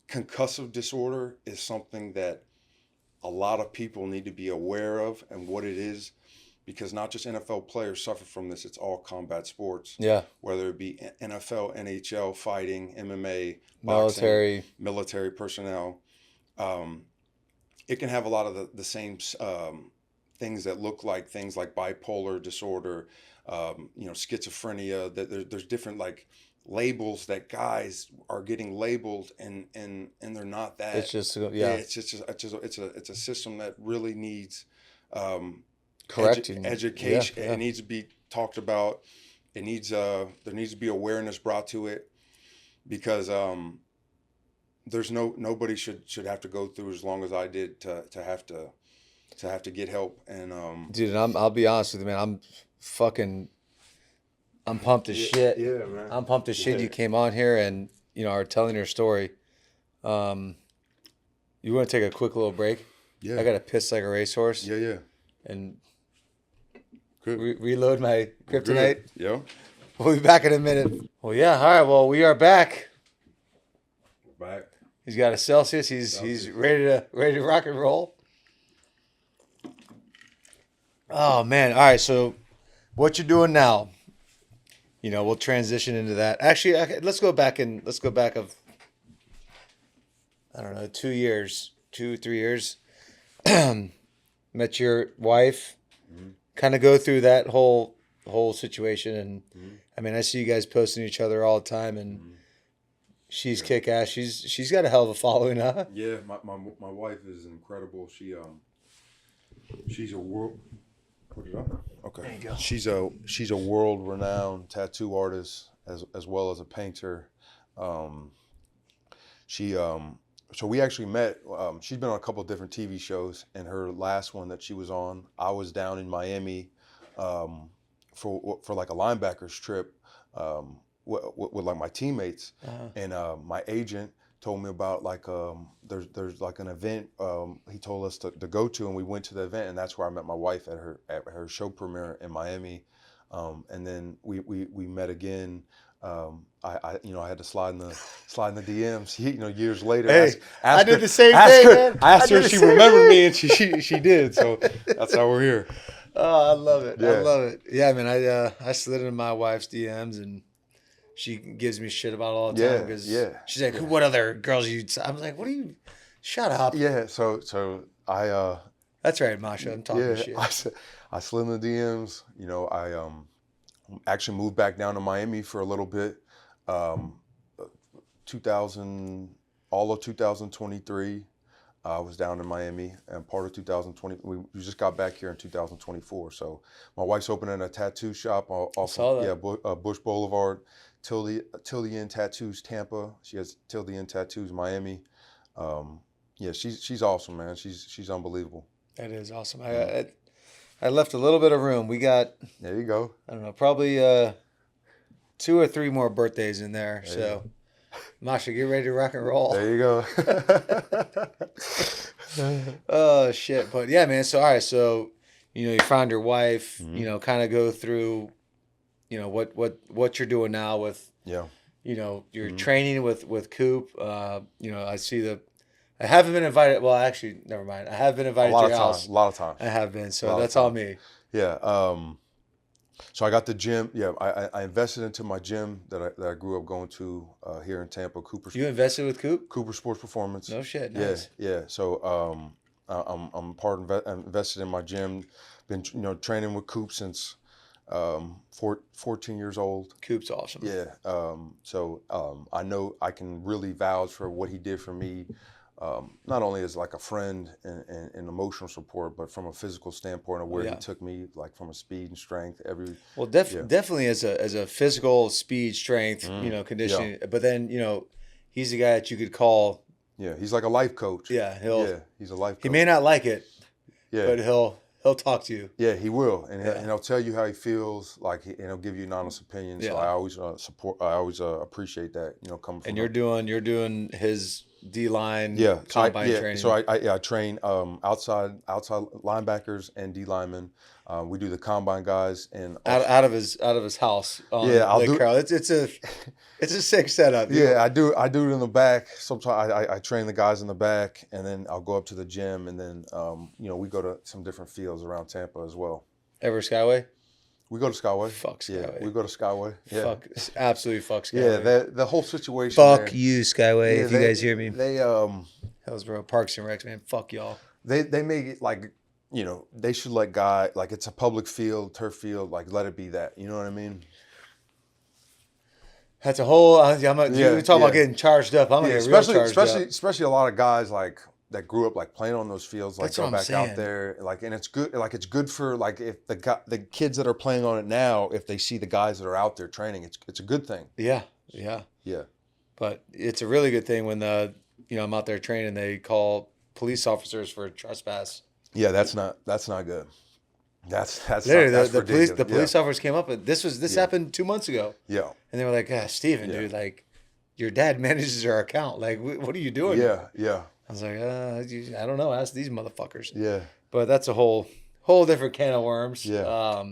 concussive disorder is something that a lot of people need to be aware of and what it is. because not just NFL players suffer from this. It's all combat sports. Yeah. Whether it be NFL, NHL, fighting, MMA, military, boxing, military personnel. It can have a lot of the same things that look like things like bipolar disorder, schizophrenia. That there's different like labels that guys are getting labeled, and they're not that. It's just it's a system that really needs correcting education. Yeah. It needs to be talked about. It needs there needs to be awareness brought to it, because there's nobody should have to go through as long as I did to have to get help. And dude, I'll be honest with you, man. I'm pumped as shit. Yeah, man. I'm pumped as shit. You came on here and are telling your story. You want to take a quick little break? Yeah. I got to piss like a racehorse. Yeah. And Good. reload my kryptonite. Yeah. We'll be back in a minute. Well, yeah. All right. Well, we are back. Back. He's got a Celsius. He's ready to rock and roll. Oh man! All right, so what you're doing now? We'll transition into that. Actually, okay, let's go back of I don't know, 2 years, 3 years. Met your wife. Mm-hmm. Kind of go through that whole situation, and I mean, I see you guys posting each other all the time, and she's kick ass. She's got a hell of a following, huh? Yeah, my wife is incredible. She's a world. Put it up. Okay. There you go. She's a world renowned tattoo artist as well as a painter. So we actually met. She's been on a couple of different TV shows, and her last one that she was on, I was down in Miami for like a linebackers trip with like my teammates, and my agent told me about like there's like an event he told us to go to, and we went to the event, and that's where I met my wife at her show premiere in Miami, and then we met again. I had to slide in the DMs. Years later, Hey, I did her, the same thing, man. I asked her if she remembered me, and she did. So that's how we're here. Oh, I love it. Yeah. I love it. Yeah, man. I slid into my wife's DMs, and she gives me shit about it all the time because she's like, "What other girls you?" I'm like, "What are you? Shut up." Yeah. So I. That's right, Masha. I'm talking shit. I slid in the DMs. I actually moved back down to Miami for a little bit. 2023, I was down in Miami, and part of 2020, we just got back here in 2024. So my wife's opening a tattoo shop off Bush Boulevard, Till the End Tattoos Tampa. She has Till the End Tattoos Miami. She's awesome, man. She's unbelievable. That is awesome. I left a little bit of room. We got, there you go. I don't know, probably 2 or 3 more birthdays in there. So, Masha, get ready to rock and roll. There you go. Oh, shit. But yeah, man. So, all right. So, you found your wife, kind of go through, what you're doing now with, you're training with Coop. I see I haven't been invited. Well, actually, never mind. I have been invited to your house. A lot of times. I have been. So that's all me. Yeah. So I got the gym. Yeah, I invested into my gym that I grew up going to here in Tampa, Cooper. You invested with Coop? Cooper Sports Performance. No shit. Nice. Yeah. So I'm invested in my gym. Been training with Coop since 14 years old. Coop's awesome. Yeah. So I know I can really vouch for what he did for me. Not only as like a friend and emotional support, but from a physical standpoint of where he took me, like from a speed and strength. Definitely as a physical speed, strength, conditioning. Yeah. But then he's the guy that you could call. Yeah, he's like a life coach. Yeah, he's a life coach. He may not like it. Yeah, but he'll talk to you. Yeah, he will, and he'll tell you how he feels. Like, and he'll give you an honest opinion. So I always support. I always appreciate that. Coming from. And you're doing his D-line, combine training. So I train outside linebackers and D linemen. We do the combine guys and out of his house. I'll do. Carroll. It's a sick setup. Yeah, I do it in the back. Sometimes I train the guys in the back, and then I'll go up to the gym, and then we go to some different fields around Tampa as well. Ever Skyway? We go to Skyway. Fuck Skyway. Yeah, we go to Skyway. Yeah. Fuck, absolutely fuck Skyway. Yeah, the whole situation. Fuck there, you, Skyway. yeah, If you guys hear me, they Hillsborough Parks and Recs, man. Fuck y'all. they make it like, you know, they should let like it's a public field, turf field, like let it be that. You know what I mean? That's a whole. We're talking about getting charged up. I'm gonna get real charged up. Especially a lot of guys like that grew up like playing on those fields, like That's go what I'm back saying. out there, like, and it's good. Like it's good for like if the kids that are playing on it now, if they see the guys that are out there training, it's a good thing. Yeah. But it's a really good thing when I'm out there training. They call police officers for trespass. Yeah, that's not good. That's literally that's the ridiculous. police officers came up and this happened 2 months ago. Yeah. And they were like, Steven, dude, like your dad manages our account. Like, what are you doing? Yeah. I was like, I don't know. Ask these motherfuckers. Yeah. But that's a whole different can of worms. Yeah.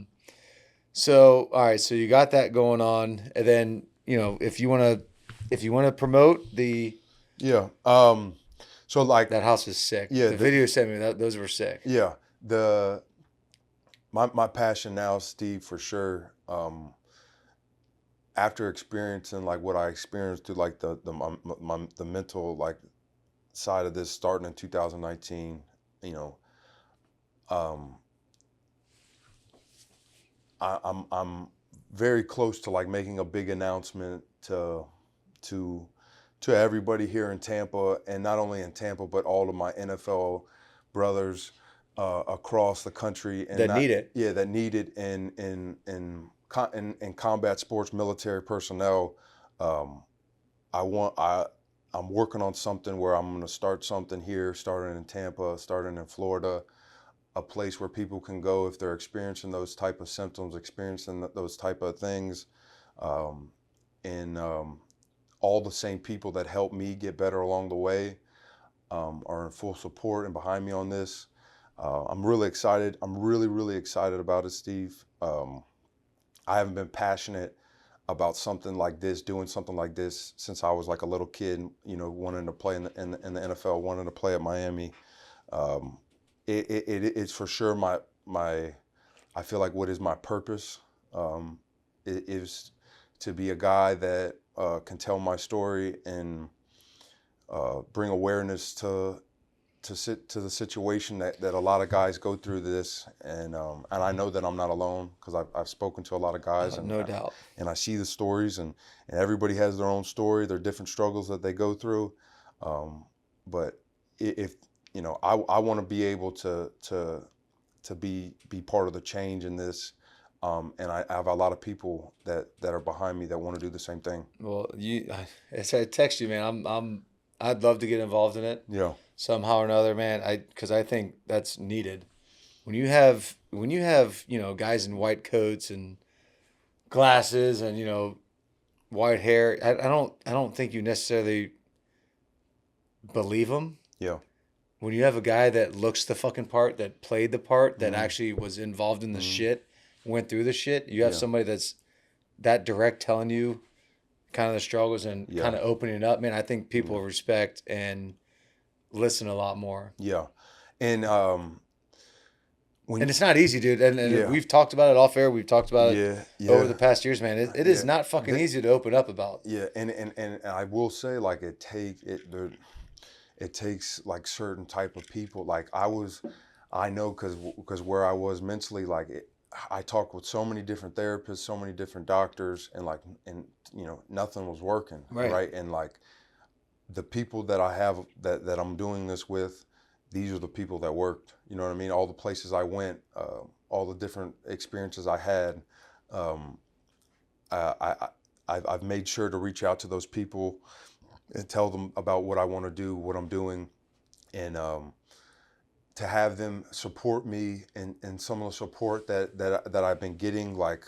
So all right, so you got that going on, and then if you want to promote the so like that house is sick. Yeah. The video sent me those were sick. Yeah. My passion now, Steve, for sure. After experiencing like what I experienced through like the mental like side of this starting in 2019, I'm very close to like making a big announcement to everybody here in Tampa, and not only in Tampa, but all of my NFL brothers across the country and that need it. Yeah, that need it in combat sports, military personnel. I'm working on something where I'm going to start something here, starting in Tampa, starting in Florida, a place where people can go if they're experiencing those type of symptoms, experiencing those type of things, and all the same people that helped me get better along the way are in full support and behind me on this. I'm really excited. I'm really, really excited about it, Steve. I haven't been passionate about something like this, doing something like this since I was like a little kid, wanting to play in the NFL, wanting to play at Miami. It's for sure I feel like what is my purpose is to be a guy that can tell my story and bring awareness to the situation that a lot of guys go through this, and I know that I'm not alone because I've spoken to a lot of guys, and no doubt, and I see the stories, and everybody has their own story, their different struggles that they go through, but if I want to be able to be part of the change in this, and I have a lot of people that are behind me that want to do the same thing. Well, I text you, man. I'd love to get involved in it. Yeah. Somehow or another, man. Because I think that's needed. When you have guys in white coats and glasses and white hair, I don't think you necessarily believe them. Yeah. When you have a guy that looks the fucking part, that played the part, that actually was involved in the shit, went through the shit, you have somebody that's that direct telling you kind of the struggles and kind of opening it up, man. I think people respect and listen a lot more. Yeah. And and it's not easy, dude. And we've talked about it off air. We've talked about it over the past years, man. It is not fucking easy to open up about. Yeah. And I will say, like, it takes like certain type of people. Like I know because where I was mentally, like I talked with so many different therapists, so many different doctors, and nothing was working. Right. And like the people that I have that I'm doing this with, these are the people that worked. You know what I mean? All the places I went, all the different experiences I had, I've made sure to reach out to those people and tell them about what I want to do, what I'm doing, and to have them support me and some of the support that I've been getting, like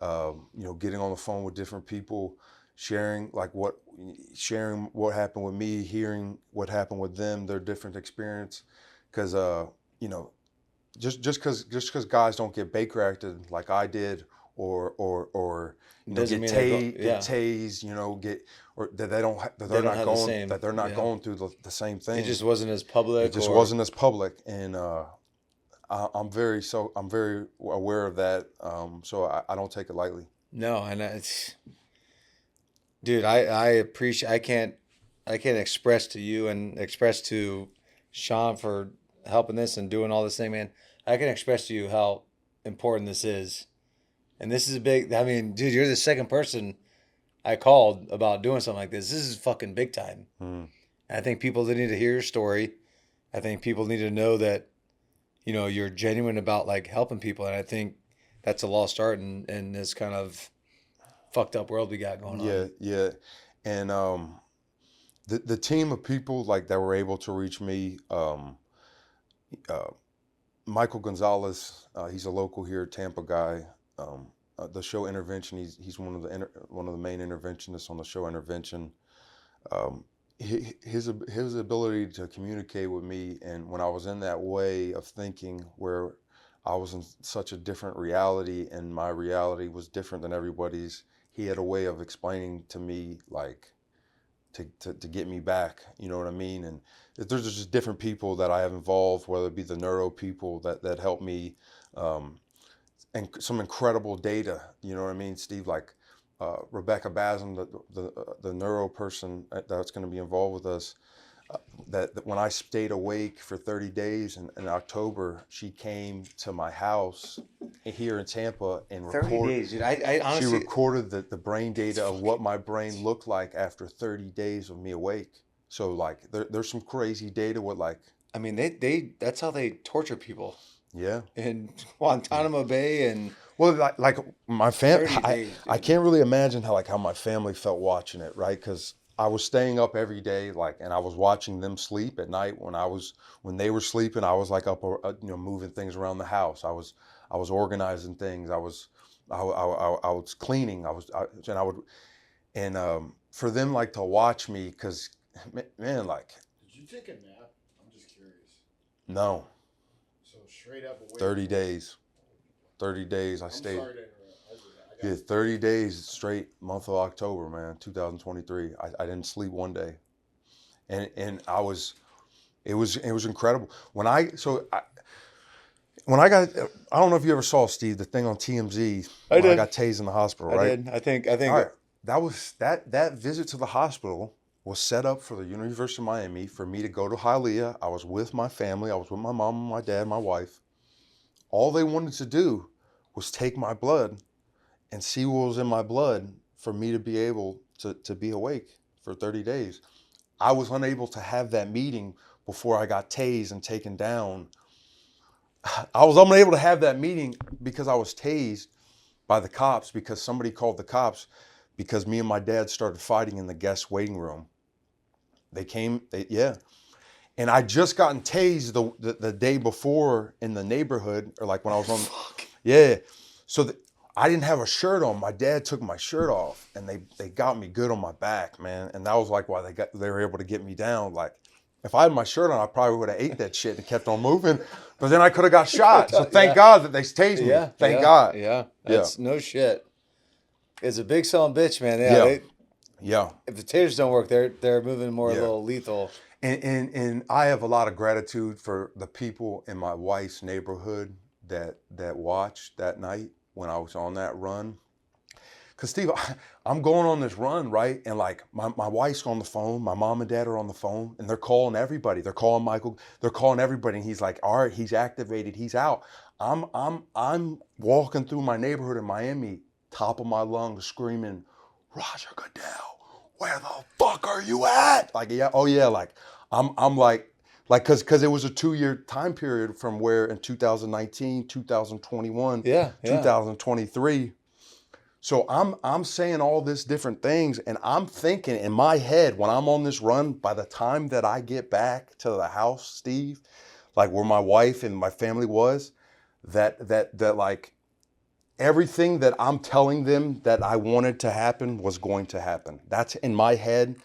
getting on the phone with different people, sharing what happened with me, hearing what happened with them, their different experience, because just because guys don't get Baker acted like I did, or get tased, or that they're not going through the same thing. It just wasn't as public. It just wasn't as public, and I'm very aware of that. So I don't take it lightly. No, and it's, dude, I appreciate. I can't express to you and express to Sean for helping this and doing all this thing, man. I can express to you how important this is, and this is a big. I mean, dude, you're the second person I called about doing something like this. This is fucking big time. Mm. And I think people need to hear your story. I think people need to know that, you know, you're genuine about like helping people, and I think that's a lost art in this kind of fucked up world we got going on. Yeah, and the team of people like that were able to reach me. Michael Gonzalez, he's a local here, Tampa guy. The show Intervention, he's one of the main interventionists on the show Intervention. His ability to communicate with me, and when I was in that way of thinking where I was in such a different reality and my reality was different than everybody's, he had a way of explaining to me like to get me back, you know what I mean? And there's just different people that I have involved, whether it be the neuro people that help me, and some incredible data, you know what I mean, Steve? Like Rebecca Basem, the neuro person that's going to be involved with us, that when I stayed awake for 30 days in October, she came to my house here in Tampa and 30 days, dude. I honestly, she recorded the brain data of what my brain looked like after 30 days of me awake. So like there's some crazy data with like, I mean, they that's how they torture people yeah, in Guantanamo Bay and well, like my family, 30 days, I can't really imagine how my family felt watching it, right? Because I was staying up every day, like, and I was watching them sleep at night. When they were sleeping, I was like up, moving things around the house. I was organizing things. I was cleaning. For them like to watch me, because man, like. Did you take a nap? I'm just curious. No. So straight up away. 30 days. 30 days I stayed. Sorry to interrupt. Yeah, 30 days straight, month of October, man, 2023. I didn't sleep one day. And it was incredible. When I got, I don't know if you ever saw, Steve, the thing on TMZ when I got tased in the hospital, right? I did. I think All right. That visit to the hospital was set up for the University of Miami for me to go to Hialeah. I was with my family. I was with my mom, my dad, my wife. All they wanted to do was take my blood and see what was in my blood for me to be able to be awake for 30 days. I was unable to have that meeting before I got tased and taken down. I was unable to have that meeting because I was tased by the cops, because somebody called the cops because me and my dad started fighting in the guest waiting room. They came, and I just gotten tased the day before in the neighborhood, or like when I was on, So I didn't have a shirt on. My dad took my shirt off, and they got me good on my back, man. And that was like why they were able to get me down. Like if I had my shirt on, I probably would have ate that shit and kept on moving. But then I could have got shot. So thank God that they tased me. Thank God. Yeah. That's no shit. It's a big son of a bitch, man. Yeah. If the tasers don't work, they're moving more a little lethal. And I have a lot of gratitude for the people in my wife's neighborhood that watched that night when I was on that run. Because Steve, I'm going on this run, right? And like my wife's on the phone, my mom and dad are on the phone, and they're calling everybody. They're calling Michael, they're calling everybody, and he's like, all right, he's activated, he's out. I'm walking through my neighborhood in Miami, top of my lungs, screaming, Roger Goodell, where the fuck are you at? Like, like I'm like, cause it was a 2-year time period from where in 2019, 2021, 2023. So I'm saying all this different things, and I'm thinking in my head when I'm on this run, by the time that I get back to the house, Steve, like where my wife and my family was, that like everything that I'm telling them that I wanted to happen was going to happen. That's in my head,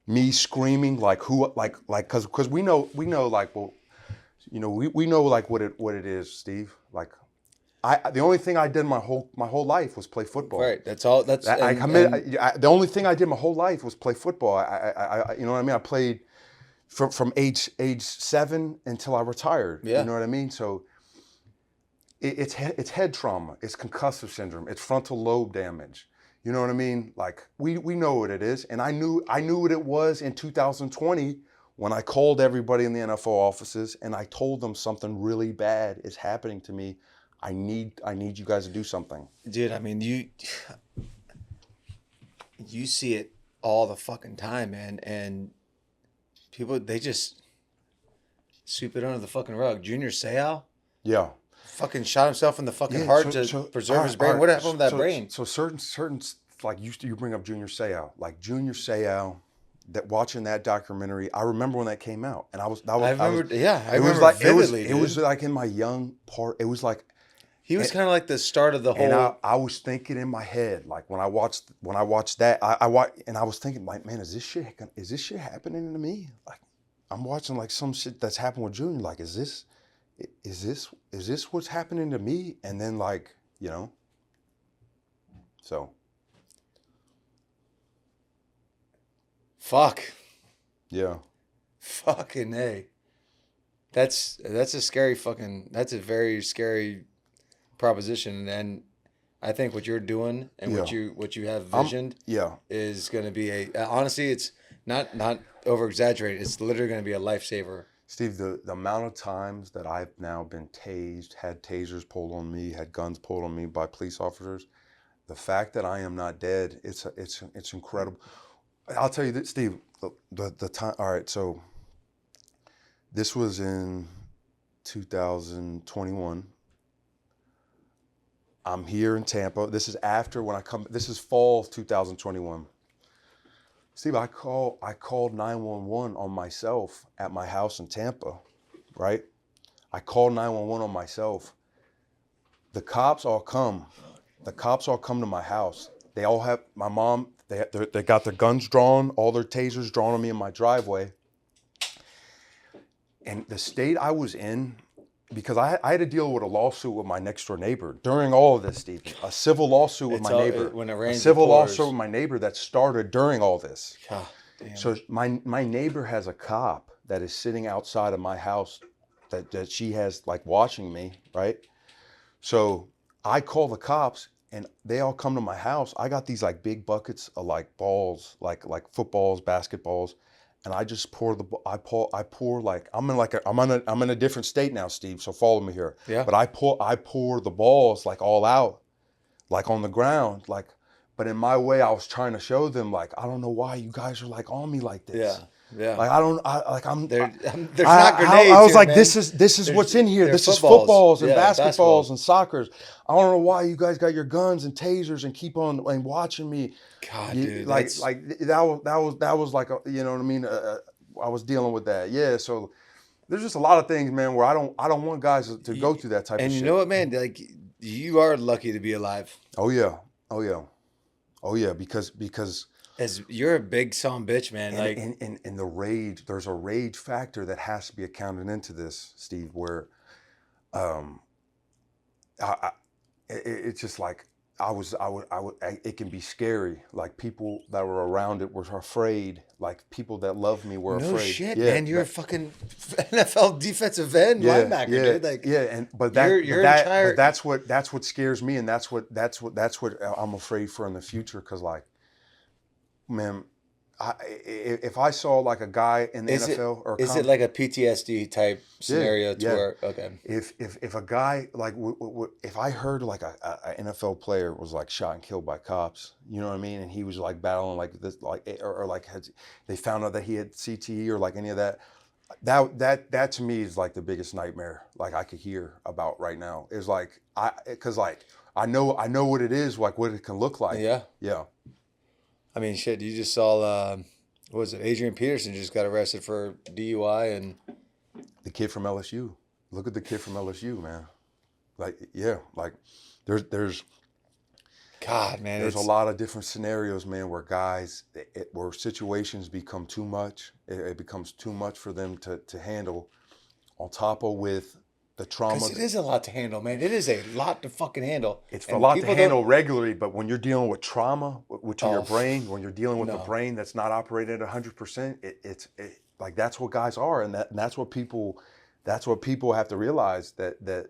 me screaming like cause we know like, well, we know like what it is, Steve. Like the only thing I did my whole life was play football. Right. That's all. The only thing I did my whole life was play football. I you know what I mean? I played from age 7 until I retired. Yeah. You know what I mean? So it's head trauma, it's concussive syndrome, it's frontal lobe damage. You know what I mean? Like we know what it is, and I knew what it was in 2020 when I called everybody in the NFL offices and I told them something really bad is happening to me. I need you guys to do something. Dude, I mean, you see it all the fucking time, man, and people, they just sweep it under the fucking rug. Junior Seau? Yeah. Fucking shot himself in the fucking heart to preserve his brain. What happened with that brain? So certain like you bring up Junior Seau, like Junior Seau, that watching that documentary, I remember when that came out, and I remember vividly. It was like in my young part. It was like he was kind of like the start of the whole. And I was thinking in my head, like when I watched that, I was thinking, like, man, is this shit happening to me? Like, I'm watching like some shit that's happened with Junior. Like, is this what's happening to me? And then, like, you know, so. Fuck. Yeah. Fucking A. That's a scary fucking, that's a very scary proposition. And I think what you're doing and what you have visioned is going to be honestly, it's not over exaggerated. It's literally going to be a lifesaver. Steve, the amount of times that I've now been tased, had tasers pulled on me, had guns pulled on me by police officers, the fact that I am not dead, it's incredible. I'll tell you this, Steve, the time, all right, so this was in 2021. I'm here in Tampa. This is after when this is fall of 2021. Steve, I called 911 on myself at my house in Tampa, right? I called 911 on myself. The cops all come. The cops all come to my house. They all have, my mom, they got their guns drawn, all their tasers drawn on me in my driveway. And the state I was in, because I had to deal with a lawsuit with my next door neighbor during all of this, Steve. A civil lawsuit with my neighbor. A civil lawsuit with my neighbor that started during all this. God damn. So my neighbor has a cop that is sitting outside of my house that she has like watching me, right? So I call the cops and they all come to my house. I got these like big buckets of like balls, like footballs, basketballs. And I just pour like I'm in a different state now, Steve. So follow me here. Yeah. But I pour the balls like all out, like on the ground, like. But in my way, I was trying to show them like I don't know why you guys are like on me like this. Yeah. Like There's not grenades. I was here, like, man. this is what's in here. This is footballs and basketballs and soccers. I don't know why you guys got your guns and tasers and keep on and watching me. God, dude, like that was like you know what I mean. I was dealing with that. Yeah. So there's just a lot of things, man, where I don't want guys to go through that type of shit. And you know what, man? Like you are lucky to be alive. Oh yeah. Because. As you're a big son bitch, man. And the rage, there's a rage factor that has to be accounted into this, Steve, where it's just like it can be scary. Like people that were around it were afraid. Like people that loved me were afraid. No shit, man. You're a fucking NFL defensive end linebacker, dude. Like, but that's what scares me, and that's what I'm afraid for in the future. Cause like, man, if I saw like a guy in the NFL is it like a PTSD type scenario where if a guy like if I heard like a NFL player was like shot and killed by cops, you know what I mean, and he was like battling like this or like they found out that he had CTE or like any of that to me is like the biggest nightmare like I could hear about right now is like because like I know what it is, like what it can look like. Yeah. I mean, shit, you just saw, what was it? Adrian Peterson just got arrested for DUI and... The kid from LSU. Look at the kid from LSU, man. Like, yeah, like there's... God, man. There's a lot of different scenarios, man, where guys, where situations become too much. It becomes too much for them to handle on top of with... The trauma. Because it is a lot to handle, man. It is a lot to fucking handle. It's a lot to handle regularly, but when you're dealing with trauma to your brain, when you're dealing with a brain that's not operating at 100%, it's like that's what guys are, and that's what people have to realize that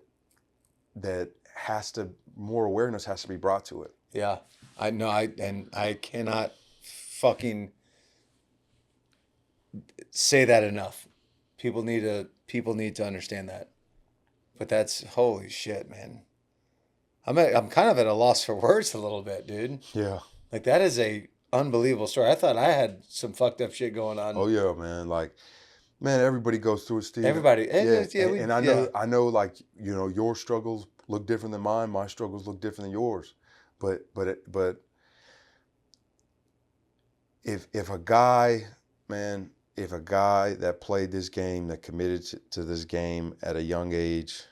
more awareness has to be brought to it. Yeah, I know. I cannot fucking say that enough. People need to understand that. But that's holy shit, man. I'm kind of at a loss for words a little bit, dude. Yeah. Like that is a unbelievable story. I thought I had some fucked up shit going on. Oh yeah, man. Like, man, everybody goes through it, Steve. Everybody. And I know, like, you know, your struggles look different than mine. My struggles look different than yours. But if a guy, man, if a guy that played this game, that committed to this game at a young age,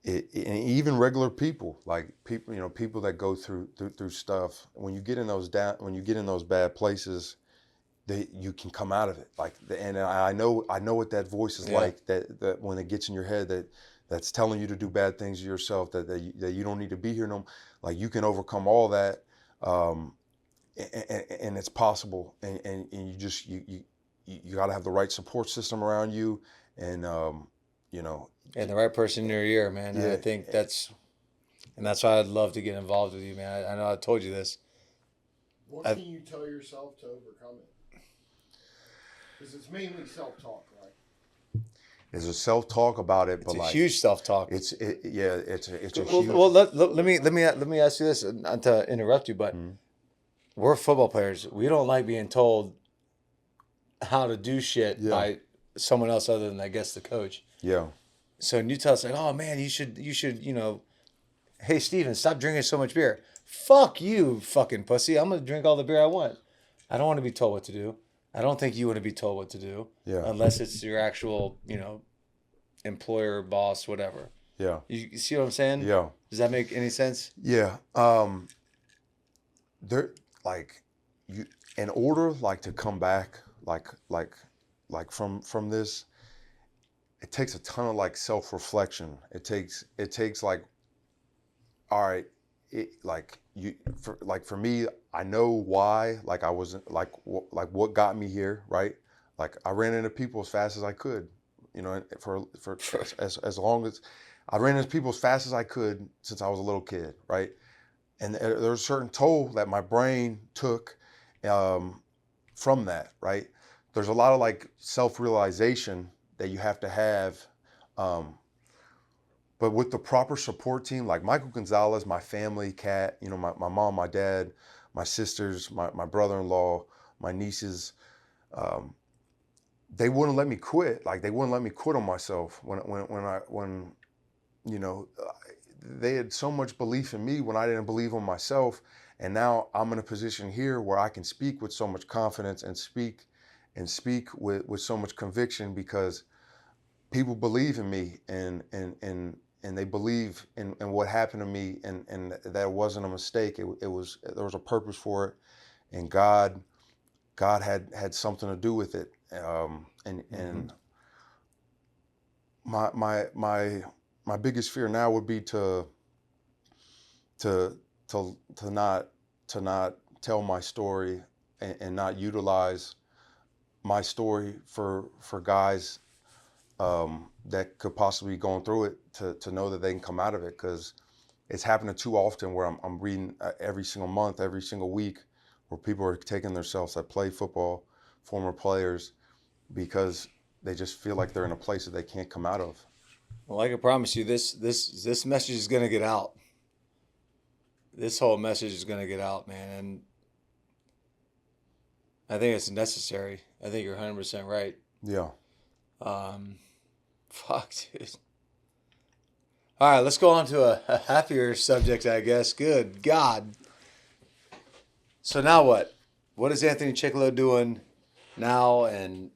and even regular people, like people, you know, people that go through stuff, when you get in those bad places, you can come out of it. Like, and I know what that voice is like. That when it gets in your head, that's telling you to do bad things to yourself, that you don't need to be here no. Like, you can overcome all that, and it's possible. And you just you got to have the right support system around you, and you know. And the right person in your ear, man. Yeah, and I think that's why I'd love to get involved with you, man. I know I told you this. What can you tell yourself to overcome it? Because it's mainly self-talk, right? There's a self-talk about it, but it's a huge self-talk. It's a huge. Well, let me ask you this, not to interrupt you, but we're football players. We don't like being told how to do shit by someone else other than, I guess, the coach. Yeah. So when you tell us, like, oh man, you should, you know, hey Steven, stop drinking so much beer. Fuck you, fucking pussy. I'm gonna drink all the beer I want. I don't want to be told what to do. I don't think you want to be told what to do. Yeah. Unless it's your actual, you know, employer, boss, whatever. Yeah. You see what I'm saying? Yeah. Does that make any sense? Yeah. There, like, you, in order, like, to come back, like from this, it takes a ton of, like, self-reflection. It takes like, all right, for me, I know why, like, I wasn't, like what got me here, right? Like, I ran into people as fast as I could, you know, for as long as I ran into people as fast as I could since I was a little kid, right? And there's a certain toll that my brain took from that, right? There's a lot of, like, self-realization that you have to have, but with the proper support team, like Michael Gonzalez, my family, Kat, you know, my mom, my dad, my sisters, my brother-in-law, my nieces, they wouldn't let me quit. Like, they wouldn't let me quit on myself when you know, they had so much belief in me when I didn't believe in myself. And now I'm in a position here where I can speak with so much confidence and speak with so much conviction, because people believe in me, and they believe in what happened to me, and that wasn't a mistake. There was a purpose for it, and God had something to do with it. And my biggest fear now would be to not tell my story, and not utilize my story for guys that could possibly be going through it, to know that they can come out of it, because it's happening too often where I'm reading every single month, every single week, where people are taking themselves that play football, former players, because they just feel like they're in a place that they can't come out of. Well, I can promise you, this message is gonna get out. This whole message is gonna get out, man, and I think it's necessary. I think you're 100% right. Yeah. Fuck, dude. All right, let's go on to a happier subject, I guess. Good God. So now what? What is Anthony Chickillo doing now, and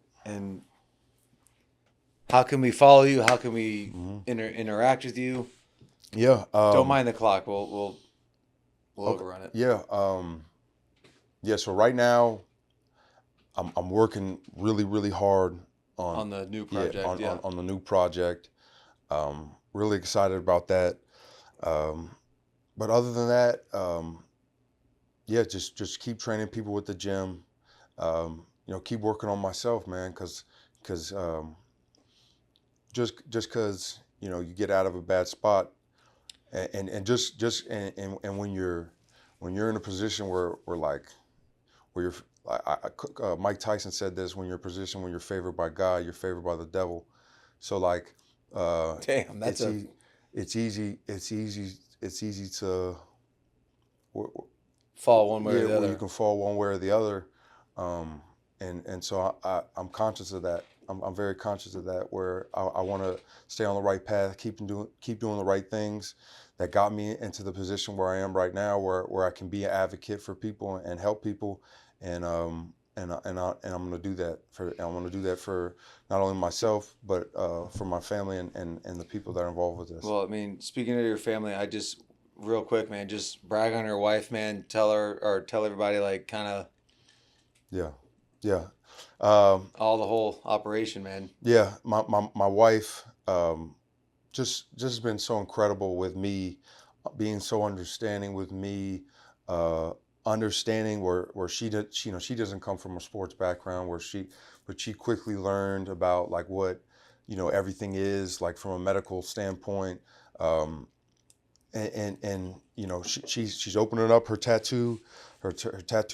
how can we follow you? How can we interact with you? Yeah. Don't mind the clock. We'll overrun it. Yeah. Yeah. So right now, I'm working really, really hard on the new project. On the new project. Really excited about that. But other than that, yeah, just keep training people with the gym. You know, keep working on myself, man, because just because, you get out of a bad spot, and when you're in a position where you're Mike Tyson said this, when you're in a position when you're favored by God, you're favored by the devil. So like, damn, it's easy to fall one way or the other. You can fall one way or the other, and so I'm conscious of that. I'm very conscious of that, where I want to stay on the right path, keep doing the right things that got me into the position where I am right now, where I can be an advocate for people and help people, and I'm going to do that for not only myself but for my family and the people that are involved with this. Well, I mean, speaking of your family, I just real quick, man, just brag on your wife, man. Tell everybody, like, kind of. Yeah. All the whole operation, man. Yeah, my wife just been so incredible with me, being so understanding with me, understanding where she doesn't come from a sports background, but she quickly learned about like what everything is like from a medical standpoint, and she's opening up her tattoo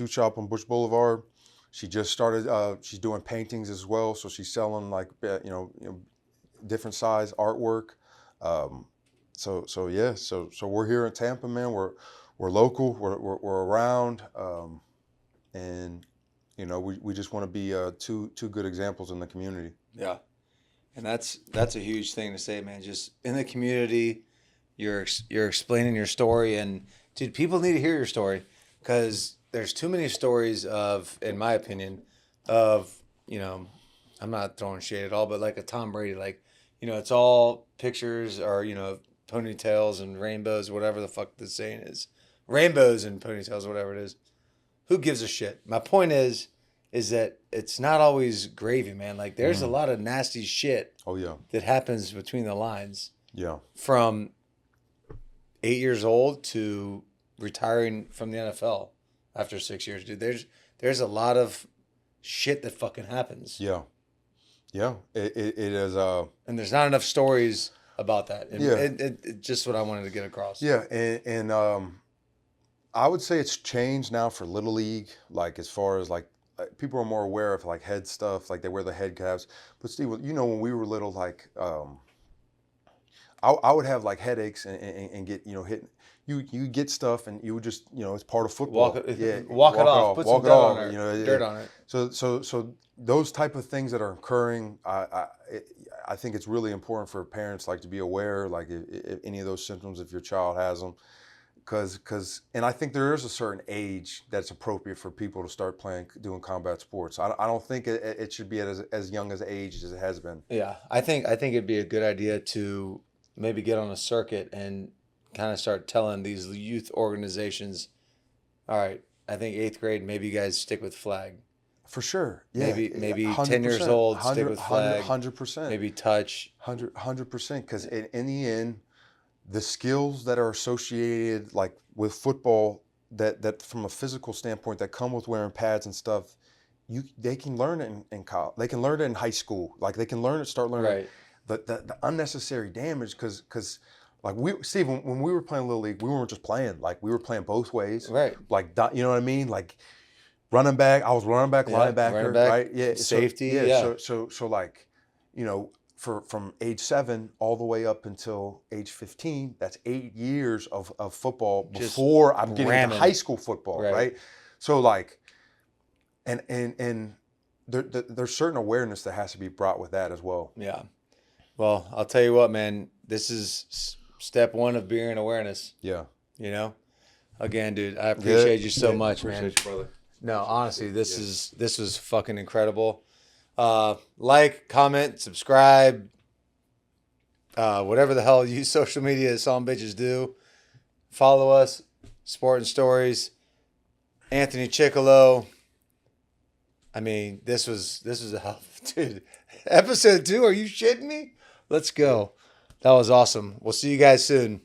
shop on Bush Boulevard. She just started. She's doing paintings as well, so she's selling like different size artwork. So we're here in Tampa, man. We're local. We're around, and we just want to be two good examples in the community. Yeah, and that's a huge thing to say, man. Just in the community, you're explaining your story, and dude, people need to hear your story because there's too many stories of, in my opinion, of, I'm not throwing shade at all, but like a Tom Brady, like, it's all pictures or, ponytails and rainbows, whatever the fuck the saying is. Rainbows and ponytails, whatever it is. Who gives a shit? My point is that it's not always gravy, man. Like, there's a lot of nasty shit that happens between the lines. Yeah. From 8 years old to retiring from the NFL. After 6 years, dude, there's a lot of shit that fucking happens. Yeah. It is. And there's not enough stories about that. And it just what I wanted to get across. Yeah, and I would say it's changed now for Little League. Like as far as like people are more aware of like head stuff, like they wear the head caps. But Steve, when we were little, like I would have like headaches and get hit. You get stuff and you would just it's part of football. Walk it off. Put some dirt on it. So those type of things that are occurring, I think it's really important for parents like to be aware, like if any of those symptoms, if your child has them, because I think there is a certain age that's appropriate for people to start doing combat sports. I don't think it should be at as young as age as it has been. Yeah, I think it'd be a good idea to maybe get on a circuit and kind of start telling these youth organizations, all right, I think 8th grade, maybe you guys stick with flag. For sure. Yeah. Maybe 10 years old, stick with flag. 100%. Maybe touch. 100%. Because in the end, the skills that are associated like with football that from a physical standpoint that come with wearing pads and stuff, they can learn it in college. They can learn it in high school. Like they can start learning the unnecessary damage because like Steve, when we were playing Little League, we weren't just playing. Like we were playing both ways. Right. Like you know what I mean? Like running back, I was running back, linebacker, right? Yeah. Safety. So like, from age 7 all the way up until age 15, that's 8 years of football before I'm getting to high school football, right? So like, and there's certain awareness that has to be brought with that as well. Yeah. Well, I'll tell you what, man, this is step 1 of being awareness. Yeah. Again, dude, I appreciate you so much, man. Appreciate you, brother. No, honestly, this was fucking incredible. Like, comment, subscribe, whatever the hell you social media some bitches do. Follow us, Sport and Stories. Anthony Chickillo. I mean, this was a hell, dude. Episode 2, are you shitting me? Let's go. That was awesome. We'll see you guys soon.